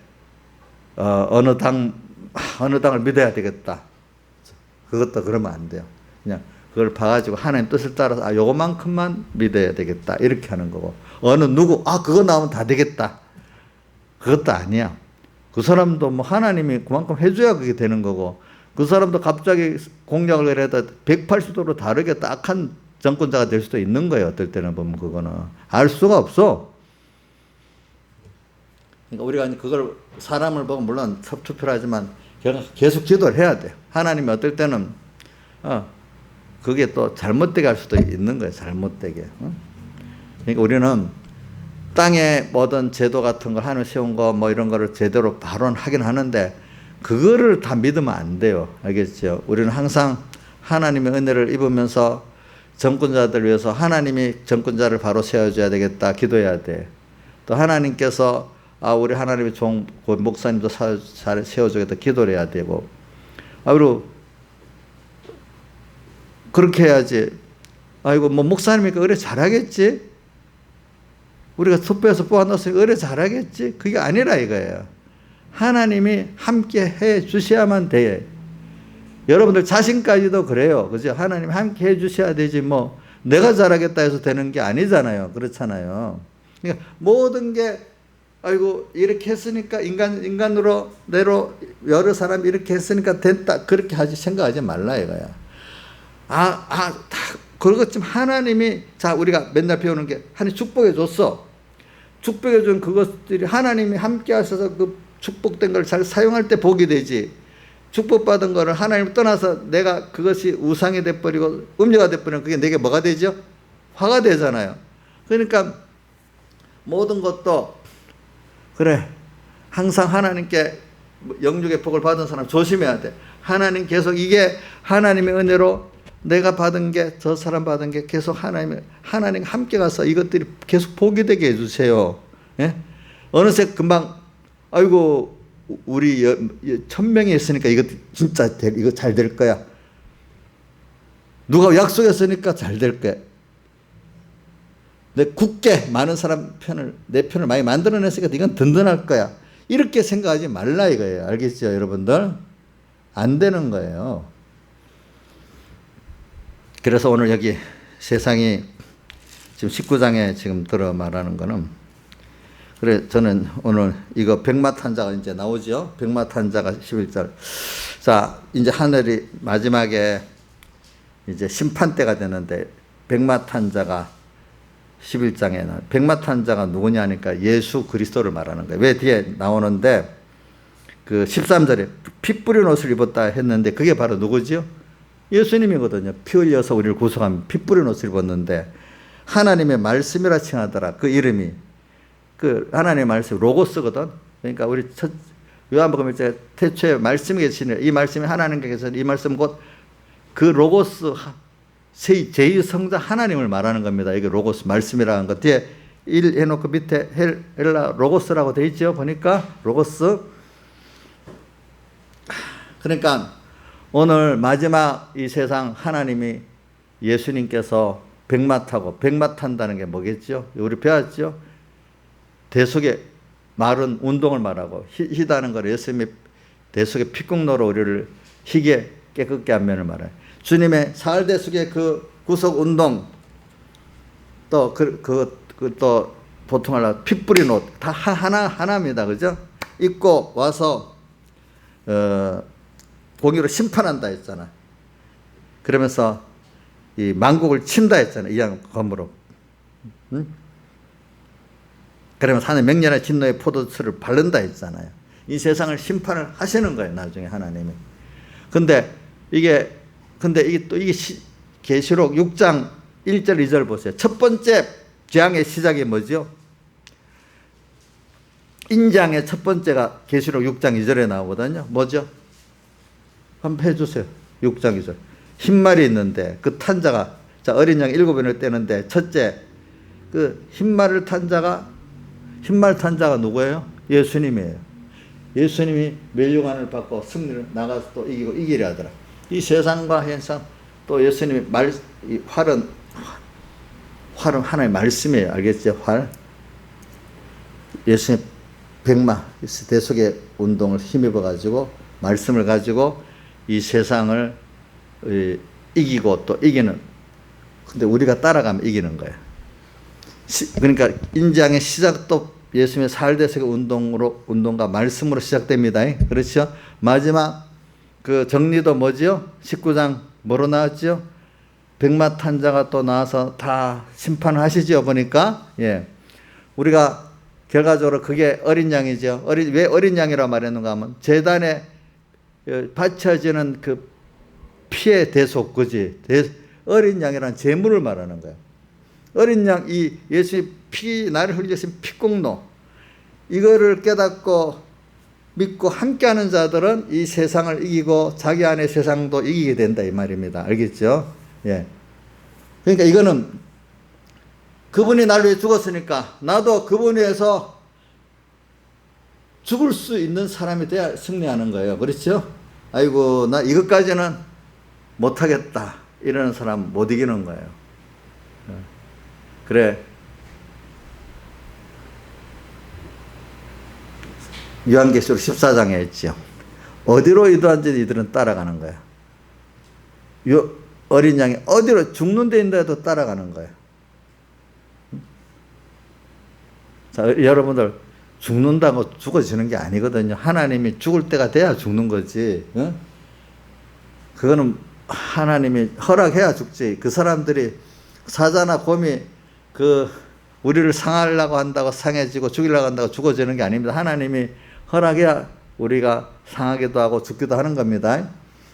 어느 당을 믿어야 되겠다. 그것도 그러면 안 돼요. 그냥 그걸 봐가지고 하나님 뜻을 따라서 요거만큼만 믿어야 되겠다. 이렇게 하는 거고 어느 누구 그거 나오면 다 되겠다. 그것도 아니야. 그 사람도 하나님이 그만큼 해줘야 그게 되는 거고 그 사람도 갑자기 공약을 해도 180도로 다르게 악한 정권자가 될 수도 있는 거예요. 어떨 때는 보면 그거는 알 수가 없어. 그러니까 우리가 그걸 사람을 보고 물론 투표를 하지만 계속 기도를 해야 돼요. 하나님이 어떨 때는 그게 또 잘못되게 할 수도 있는 거예요. 잘못되게. 그러니까 우리는 땅에 모든 제도 같은 걸 하늘 세운 거 이런 거를 제대로 발언하긴 하는데 그거를 다 믿으면 안 돼요. 알겠죠? 우리는 항상 하나님의 은혜를 입으면서 정권자들을 위해서 하나님이 정권자를 바로 세워줘야 되겠다. 기도해야 돼. 또 하나님께서 우리 하나님의 종 목사님도 잘 세워주겠다. 기도를 해야 되고 그리고 그렇게 해야지. 목사님이니까 의뢰 잘하겠지? 우리가 투표해서 뽑아놨으니까 의뢰 잘하겠지? 그게 아니라 이거예요. 하나님이 함께 해 주셔야만 돼. 여러분들 자신까지도 그래요. 그죠? 하나님이 함께 해 주셔야 되지 내가 잘하겠다 해서 되는 게 아니잖아요. 그렇잖아요. 그러니까 모든 게 이렇게 했으니까 인간으로 내로 여러 사람이 이렇게 했으니까 됐다. 그렇게 생각하지 말라 이거야. 그렇지만 하나님이 우리가 맨날 배우는 게 하나님 축복해 줬어. 축복해 준 그것들이 하나님이 함께 하셔서 그 축복된 걸 잘 사용할 때 복이 되지. 축복받은 거를 하나님 떠나서 내가 그것이 우상이 돼버리고 음료가 돼버리면 그게 내게 뭐가 되죠? 화가 되잖아요. 그러니까 모든 것도 그래 항상 하나님께 영육의 복을 받은 사람 조심해야 돼. 하나님 계속 이게 하나님의 은혜로 내가 받은 게 저 사람 받은 게 계속 하나님 함께 가서 이것들이 계속 복이 되게 해주세요. 예? 어느새 금방 아이고 우리 1000명이 있으니까 이거 진짜 이거 잘 될 거야. 누가 약속했으니까 잘 될 거야. 내 굳게 많은 사람 내 편을 많이 만들어냈으니까 이건 든든할 거야. 이렇게 생각하지 말라 이거예요. 알겠죠, 여러분들? 안 되는 거예요. 그래서 오늘 여기 세상이 지금 19장에 지금 들어 말하는 거는, 그래 저는 오늘 이거 백마탄자가 이제 나오죠. 백마탄자가 11절. 자, 이제 하늘이 마지막에 이제 심판때가 되는데 백마탄자가 11장에 백마탄자가 누구냐 하니까 예수 그리스도를 말하는 거예요. 왜 뒤에 나오는데 그 13절에 피 뿌린 옷을 입었다 했는데 그게 바로 누구지요? 예수님이거든요. 피 흘려서 우리를 구속하면 피 뿌린 옷을 입었는데 하나님의 말씀이라 칭하더라. 그 이름이 그 하나님의 말씀 로고스거든. 그러니까 우리 요한복음 1장에 태초에 말씀이 계시니 이 말씀이 하나님께서 이 말씀 곧 그 로고스 제2성자 하나님을 말하는 겁니다. 이게 로고스 말씀이라는 것 뒤에 1 해놓고 밑에 헬라 로고스라고 되어 있죠. 보니까 로고스. 그러니까 오늘 마지막 이 세상 하나님이 예수님께서 백마 타고 백마 탄다는 게 뭐겠죠? 우리 배웠죠? 대속의 마른 운동을 말하고 희다는 걸 예수님이 대속의 피국로로 우리를 희게 깨끗게 한 면을 말해요. 주님의 사흘 대속의 그 구속 운동 또 또 보통 말로 피 뿌린 옷 다 하나입니다. 그죠? 입고 와서 공의로 심판한다 했잖아. 그러면서 이 만국을 친다 했잖아. 이양 검으로. 응? 그러면서 하나님 맹렬한 진노의 포도주를 바른다 했잖아요. 이 세상을 심판을 하시는 거예요. 나중에 하나님이. 근데 이게 계시록 6장 1절 2절 보세요. 첫 번째 재앙의 시작이 뭐죠? 인장의 첫 번째가 계시록 6장 2절에 나오거든요. 뭐죠? 한번 해주세요. 6장 2절. 흰말이 있는데 그 탄자가 어린 양 7번을 떼는데 첫째 그 흰말 탄자가 누구예요? 예수님이에요. 예수님이 멸류관을 받고 승리를 나가서 또 이기고 이기려 하더라. 이 세상과 현상 또 예수님의 이 활은 하나의 말씀이에요. 알겠죠? 활. 예수님 백마 대속의 운동을 힘입어 가지고 말씀을 가지고 이 세상을 이기고 또 이기는. 근데 우리가 따라가면 이기는 거예요. 그러니까 인장의 시작도 예수님의 사흘 대속의 운동과 말씀으로 시작됩니다. 그렇죠? 마지막 그 정리도 뭐지요? 19장 뭐로 나왔죠? 백마탄자가 또 나와서 다 심판을 하시죠. 보니까 예, 우리가 결과적으로 그게 어린 양이죠. 왜 어린 양이라 말했는가 하면 제단에 바쳐지는 그 피의 대속, 그지? 어린 양이란 제물을 말하는 거예요. 어린 양, 이 예수의 나를 흘리신 피공로, 이거를 깨닫고 믿고 함께하는 자들은 이 세상을 이기고 자기 안의 세상도 이기게 된다 이 말입니다. 알겠죠? 예. 그러니까 이거는 그분이 나를 위해 죽었으니까 나도 그분에 의해서 죽을 수 있는 사람이 돼야 승리하는 거예요. 그렇죠? 아이고 나 이것까지는 못하겠다 이러는 사람 못 이기는 거예요. 그래. 요한계시록 14장에 있죠. 어디로 이도한지 이들은 따라가는 거야. 어린 양이 어디로 죽는 데인데도 따라가는 거야. 자, 여러분들 죽는다고 죽어지는 게 아니거든요. 하나님이 죽을 때가 돼야 죽는 거지. 응? 그거는 하나님이 허락해야 죽지. 그 사람들이 사자나 곰이 우리를 상하려고 한다고 상해지고 죽이려고 한다고 죽어지는 게 아닙니다. 하나님이 허락해야 우리가 상하기도 하고 죽기도 하는 겁니다.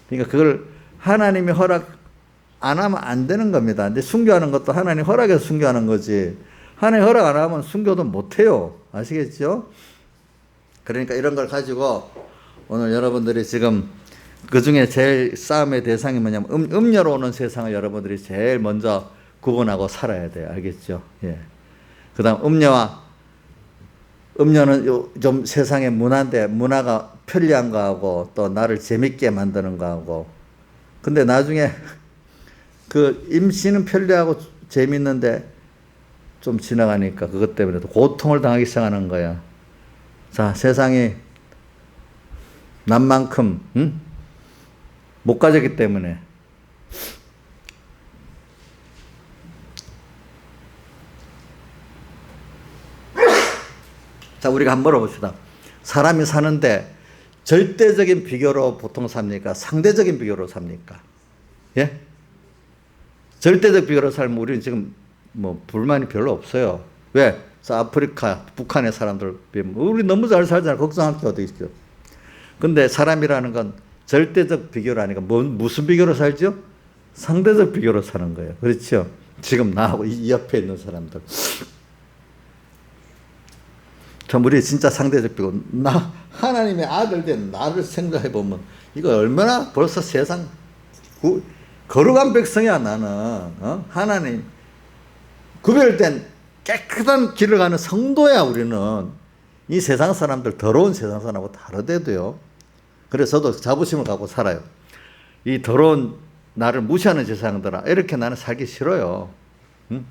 그러니까 그걸 하나님이 허락 안 하면 안 되는 겁니다. 근데 순교하는 것도 하나님 허락해서 순교하는 거지. 하나님 허락 안 하면 순교도 못 해요. 아시겠죠? 그러니까 이런 걸 가지고 오늘 여러분들이 지금 그 중에 제일 싸움의 대상이 뭐냐면 음녀로 오는 세상을 여러분들이 제일 먼저 구분하고 살아야 돼요. 알겠죠? 예. 그 다음 음녀는 좀 세상의 문화인데 문화가 편리한 거하고 또 나를 재밌게 만드는 거하고 근데 나중에 그 임시는 편리하고 재밌는데 좀 지나가니까 그것 때문에 또 고통을 당하기 시작하는 거야. 자, 세상이 남만큼 못 가졌기 때문에 자, 우리가 한번 물어봅시다. 사람이 사는데 절대적인 비교로 보통 삽니까? 상대적인 비교로 삽니까? 예? 절대적 비교로 살면 우리는 지금 뭐 불만이 별로 없어요. 왜? 아프리카, 북한의 사람들 비하면 우리 너무 잘 살잖아. 걱정할 게 어디 있죠. 근데 사람이라는 건 절대적 비교로 하니까 무슨 비교로 살죠? 상대적 비교로 사는 거예요. 그렇죠? 지금 나하고 이 옆에 있는 사람들. 참 우리 진짜 상대적 비교. 하나님의 아들 된 나를 생각해 보면 이거 얼마나 벌써 세상 거룩한 백성이야 나는. 하나님 구별된 깨끗한 길을 가는 성도야 우리는. 이 세상 사람들 더러운 세상 사람하고 다르대도요. 그래서 저도 자부심을 갖고 살아요. 이 더러운 나를 무시하는 세상들아 이렇게 나는 살기 싫어요. 응?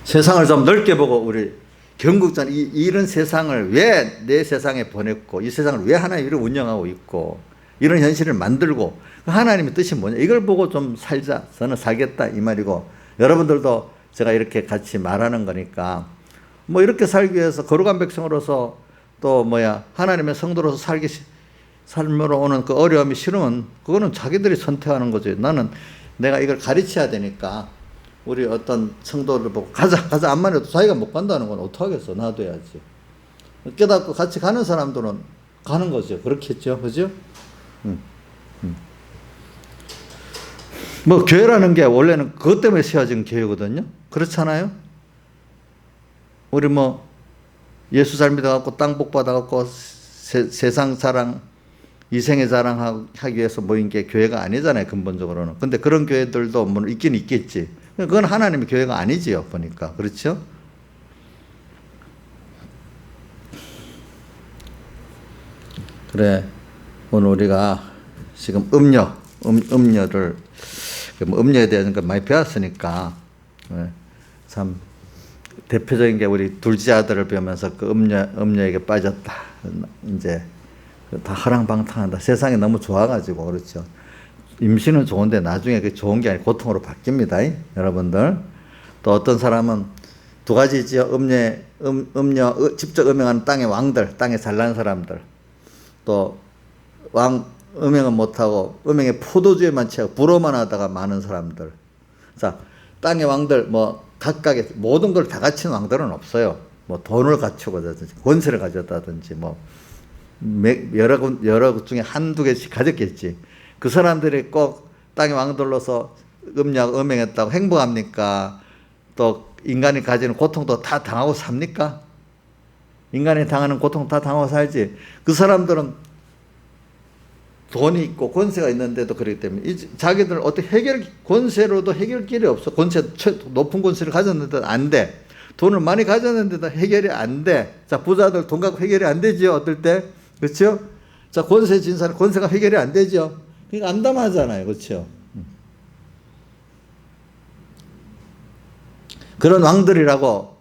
세상을 좀 넓게 보고 우리 경국전 이런 세상을 왜 내 세상에 보냈고 이 세상을 왜 하나님이 운영하고 있고 이런 현실을 만들고 하나님의 뜻이 뭐냐 이걸 보고 좀 살자. 저는 살겠다 이 말이고 여러분들도 제가 이렇게 같이 말하는 거니까 뭐 이렇게 살기 위해서 거룩한 백성으로서 또 하나님의 성도로서 삶으로 오는 그 어려움이 싫으면 그거는 자기들이 선택하는 거지. 나는 내가 이걸 가르쳐야 되니까 우리 어떤 성도를 보고 가자 안만 해도 자기가 못 간다는 건 어떡하겠어. 놔둬야지. 깨닫고 같이 가는 사람들은 가는 거죠. 그렇겠죠. 그죠? 뭐 교회라는 게 원래는 그것 때문에 세워진 교회거든요. 그렇잖아요. 우리 예수 잘 믿어갖고 땅 복 받아갖고 세상 자랑 이생의 자랑하기 위해서 모인 게 교회가 아니잖아요. 근본적으로는. 근데 그런 교회들도 뭐 있긴 있겠지. 그건 하나님의 교회가 아니지요. 보니까. 그렇죠? 그래. 오늘 우리가 지금 음녀를 음녀에 대한 걸 많이 배웠으니까 참 대표적인 게 우리 둘째 아들을 배우면서 그 음녀에게 빠졌다. 이제 다 허랑방탕한다. 세상이 너무 좋아가지고 그렇죠. 임신은 좋은데 나중에 그 좋은 게 아니고 고통으로 바뀝니다. 여러분들. 또 어떤 사람은 두 가지지요. 음녀 직접 음행하는 땅의 왕들, 땅에 잘난 사람들. 또 음행은 못하고 음행의 포도주에만 취하고 불어만 하다가 많은 사람들. 자, 땅의 왕들 각각의 모든 걸 다 갖춘 왕들은 없어요. 돈을 갖추고든지 권세를 가졌다든지 여러 것 중에 한두 개씩 가졌겠지. 그 사람들이 꼭 땅의 왕들로서 음행했다고 행복합니까? 또 인간이 가지는 고통도 다 당하고 삽니까? 인간이 당하는 고통 다 당하고 살지. 그 사람들은 돈이 있고 권세가 있는데도 그렇기 때문에 자기들 어떻게 권세로도 해결길이 없어. 높은 권세를 가졌는데도 안 돼. 돈을 많이 가졌는데도 해결이 안 돼. 자, 부자들 돈 갖고 해결이 안 되죠. 어떨 때. 그렇죠? 자, 권세 진 사람 권세가 해결이 안 되죠. 그러니까 암담하잖아요. 그렇죠? 그런 왕들이라고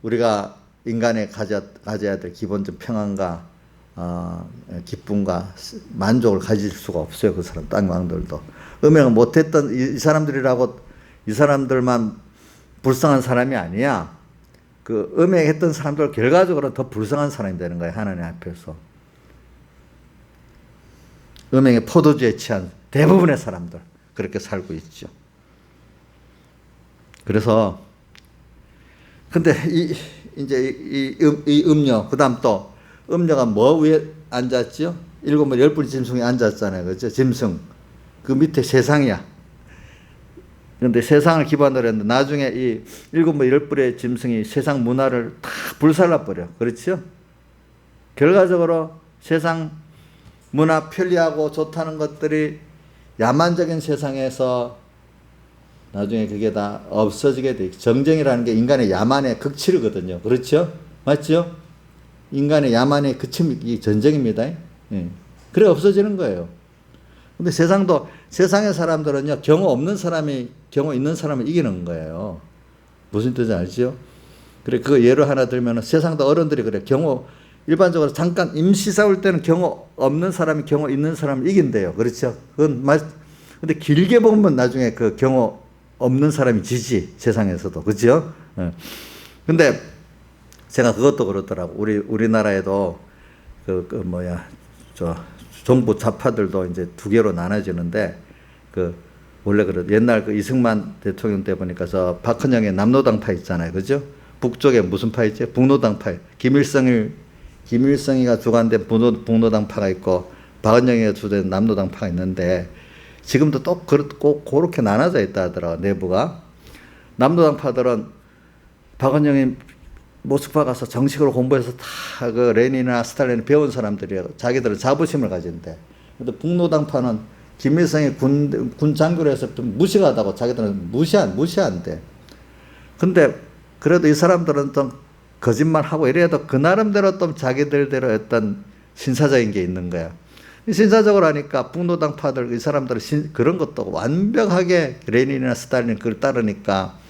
우리가 인간에 가져야 될 기본적 평안과 기쁨과 만족을 가질 수가 없어요. 그 사람 땅 왕들도 음행을 못했던 이 사람들이라고 이 사람들만 불쌍한 사람이 아니야. 그 음행했던 사람들 결과적으로 더 불쌍한 사람이 되는 거예요. 하나님 앞에서. 음행의 포도주에 취한 대부분의 사람들 그렇게 살고 있죠. 그래서 근데 이제 이 음녀 그다음 또 음녀가 위에 앉았죠? 10분의 짐승이 앉았잖아요. 그렇죠? 짐승. 그 밑에 세상이야. 그런데 세상을 기반으로 했는데 나중에 이 일곱 뭐 열 뿔의 짐승이 세상 문화를 다 불살라버려. 그렇죠? 결과적으로 세상 문화 편리하고 좋다는 것들이 야만적인 세상에서 나중에 그게 다 없어지게 돼. 정쟁이라는 게 인간의 야만의 극치르거든요. 그렇죠? 맞죠? 인간의 야만의 극치이 전쟁입니다. 예. 그래 없어지는 거예요. 근데 세상의 사람들은요, 경우 없는 사람이 경우 있는 사람을 이기는 거예요. 무슨 뜻인지 알죠? 그래, 그거 예로 하나 들면 세상도 어른들이 그래. 일반적으로 잠깐 임시 싸울 때는 경우 없는 사람이 경우 있는 사람을 이긴대요. 그렇죠? 근데 길게 보면 나중에 그 경우 없는 사람이 지지, 세상에서도. 그죠? 근데 제가 그것도 그렇더라고. 우리나라에도 정부 좌파들도 이제 두 개로 나눠지는데, 원래 옛날 이승만 대통령 때 보니까 박헌영의 남로당파 있잖아요. 그죠? 북쪽에 무슨 파 있지? 북로당파. 김일성이가 주관된 북로당파가 있고, 박헌영이가 주된 남로당파가 있는데, 지금도 또 꼭 그렇게 나눠져 있다 하더라고, 내부가. 남로당파들은 박헌영이 모스크바 가서 정식으로 공부해서 다 레닌이나 스탈린을 배운 사람들이에요. 자기들은 자부심을 가진대. 근데 북로당파는 김일성이 군 장교를 해서 좀 무식하다고 자기들은 무시한대. 근데 그래도 이 사람들은 좀 거짓말하고 이래도 그 나름대로 또 자기들대로 어떤 신사적인 게 있는 거야. 신사적으로 하니까 북노당파들, 이 사람들은 그런 것도 완벽하게 레닌이나 스탈린 그걸 따르니까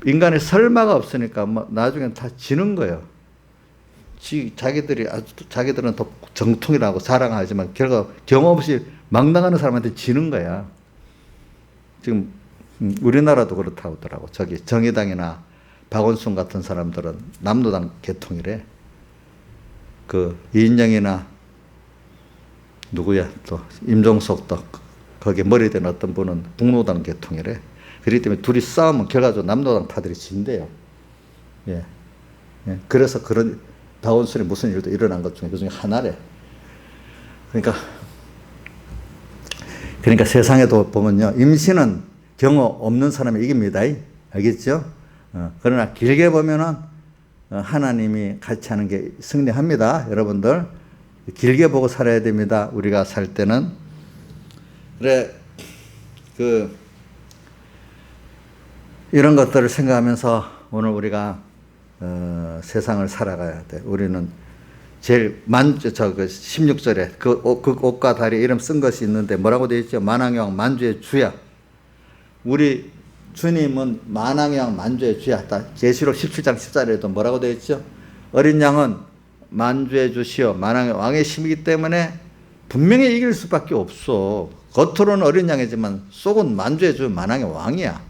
인간의 설마가 없으니까 나중엔 다 지는 거예요. 자기들은 더 정통이라고 자랑하지만 결과 경험 없이 막 나가는 사람한테 지는 거야. 지금 우리나라도 그렇다고 하더라고. 정의당이나 박원순 같은 사람들은 남로당 계통이래. 이인영이나 누구야 또 임종석도 거기에 머리된 어떤 분은 북로당 계통이래. 그렇기 때문에 둘이 싸우면 결과적으로 남로당 파들이 진대요. 예. 그래서 그런 박원순이 무슨 일도 일어난 것 중에 그 중에 하나래. 그러니까 세상에도 보면요, 임신은 경우 없는 사람이 이깁니다. 알겠죠? 그러나 길게 보면은 하나님이 같이 하는 게 승리합니다. 여러분들 길게 보고 살아야 됩니다. 우리가 살 때는. 그래, 이런 것들을 생각하면서 오늘 우리가 세상을 살아가야 돼. 우리는 제일 16절에 그 옷과 다리 이름 쓴 것이 있는데 뭐라고 되어 있죠? 만왕의 왕 만주의 주야. 우리 주님은 만왕의 왕 만주의 주야. 계시록 17장 14절에도 뭐라고 되어 있죠? 어린 양은 만주의 주시여 만왕의 왕의 심이기 때문에 분명히 이길 수밖에 없어. 겉으로는 어린 양이지만 속은 만주의 주 만왕의 왕이야.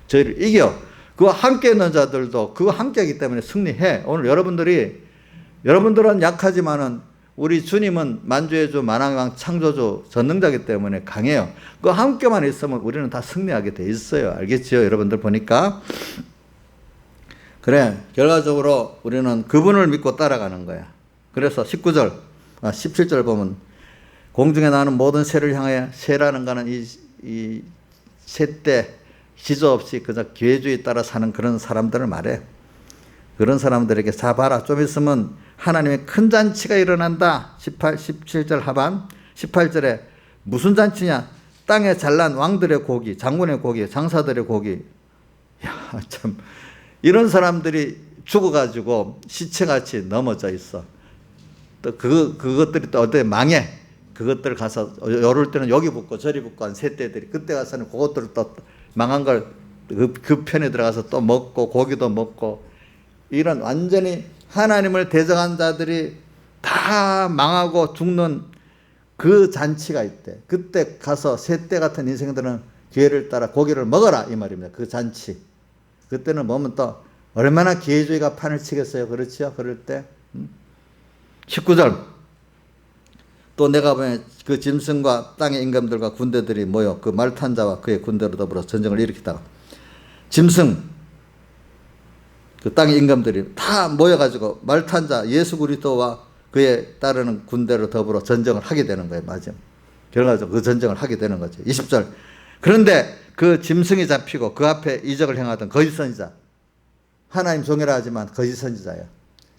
저희를 이겨. 그와 함께 있는 자들도 그와 함께하기 때문에 승리해. 오늘 여러분들은 약하지만은 우리 주님은 만주의 주 만왕의 왕 창조주 전능자이기 때문에 강해요. 그와 함께만 있으면 우리는 다 승리하게 돼 있어요. 알겠죠? 여러분들 보니까. 그래, 결과적으로 우리는 그분을 믿고 따라가는 거야. 그래서 17절 보면 공중에 나는 모든 새를 향하여, 새라는 거는 이 새때 기저 없이 그저 기회주의에 따라 사는 그런 사람들을 말해. 그런 사람들에게 자 봐라, 좀 있으면 하나님의 큰 잔치가 일어난다. 17절 하반 18절에 무슨 잔치냐? 땅에 잘난 왕들의 고기, 장군의 고기, 장사들의 고기. 야, 참 이런 사람들이 죽어가지고 시체같이 넘어져 있어. 또 그것들이 또 어디 망해. 그것들 가서 요럴 때는 여기 붙고 저리 붙고 한 새떼들이 그때 가서는 그것들을 또 망한 걸 그 편에 들어가서 또 먹고 고기도 먹고, 이런 완전히 하나님을 대적한 자들이 다 망하고 죽는 그 잔치가 있대. 그때 가서 새떼 같은 인생들은 기회를 따라 고기를 먹어라 이 말입니다. 그 잔치. 그때는 보면 또 얼마나 기회주의가 판을 치겠어요. 그렇죠? 그럴 때. 19절. 또 내가 보면 그 짐승과 땅의 임금들과 군대들이 모여 그 말 탄 자와 그의 군대로 더불어 전쟁을 일으키다가 짐승, 그 땅의 임금들이 다 모여가지고 말 탄 자 예수 그리스도와 그에 따르는 군대로 더불어 전쟁을 하게 되는 거예요. 맞아요. 결과적으로 그 전쟁을 하게 되는 거죠. 20절. 그런데 그 짐승이 잡히고 그 앞에 이적을 행하던 거짓 선지자. 하나님 종이라 하지만 거짓 선지자예요.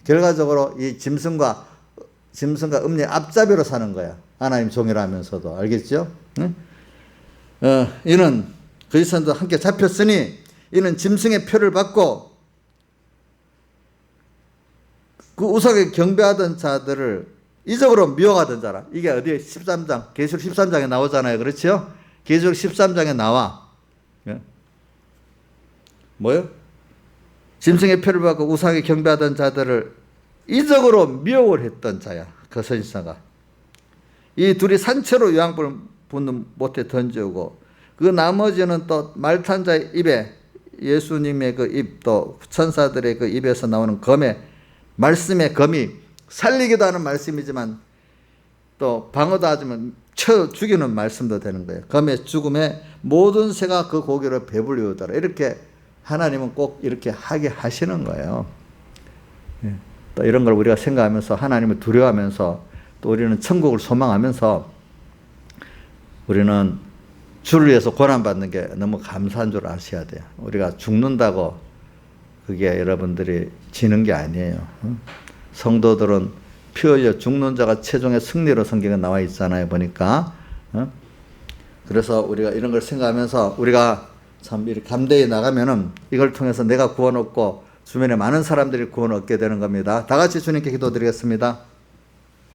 결과적으로 이 짐승과 음녀의 앞잡이로 사는 거야. 하나님 종이라 하면서도. 알겠죠? 응? 이는 거짓 선지자도 함께 잡혔으니 이는 짐승의 표를 받고 그 우상에 경배하던 자들을 이적으로 미워하던 자라. 이게 어디에 13장, 계시록 13장에 나오잖아요. 그렇죠? 계시록 13장에 나와. 뭐요? 짐승의 표를 받고 우상에 경배하던 자들을 이적으로 미혹을 했던 자야. 그 선지자가. 이 둘이 산채로 유황불을 붓는 못에 던지고 그 나머지는 또 말 탄 자의 입에 예수님의 그 입 또 천사들의 그 입에서 나오는 검에 말씀의 검이 살리기도 하는 말씀이지만 또 방어도 하지만 쳐 죽이는 말씀도 되는 거예요. 검의 죽음에 모든 새가 그 고기를 배불리우더라. 이렇게 하나님은 꼭 이렇게 하게 하시는 거예요. 또 이런 걸 우리가 생각하면서 하나님을 두려워하면서 또 우리는 천국을 소망하면서 우리는 주를 위해서 고난받는 게 너무 감사한 줄 아셔야 돼요. 우리가 죽는다고 그게 여러분들이 지는 게 아니에요. 성도들은 피 흘려 죽는 자가 최종의 승리로 성경에 나와 있잖아요. 보니까. 그래서 우리가 이런 걸 생각하면서 우리가 참 이렇게 감대히 나가면은 이걸 통해서 내가 구원 얻고 주변에 많은 사람들이 구원 얻게 되는 겁니다. 다 같이 주님께 기도드리겠습니다.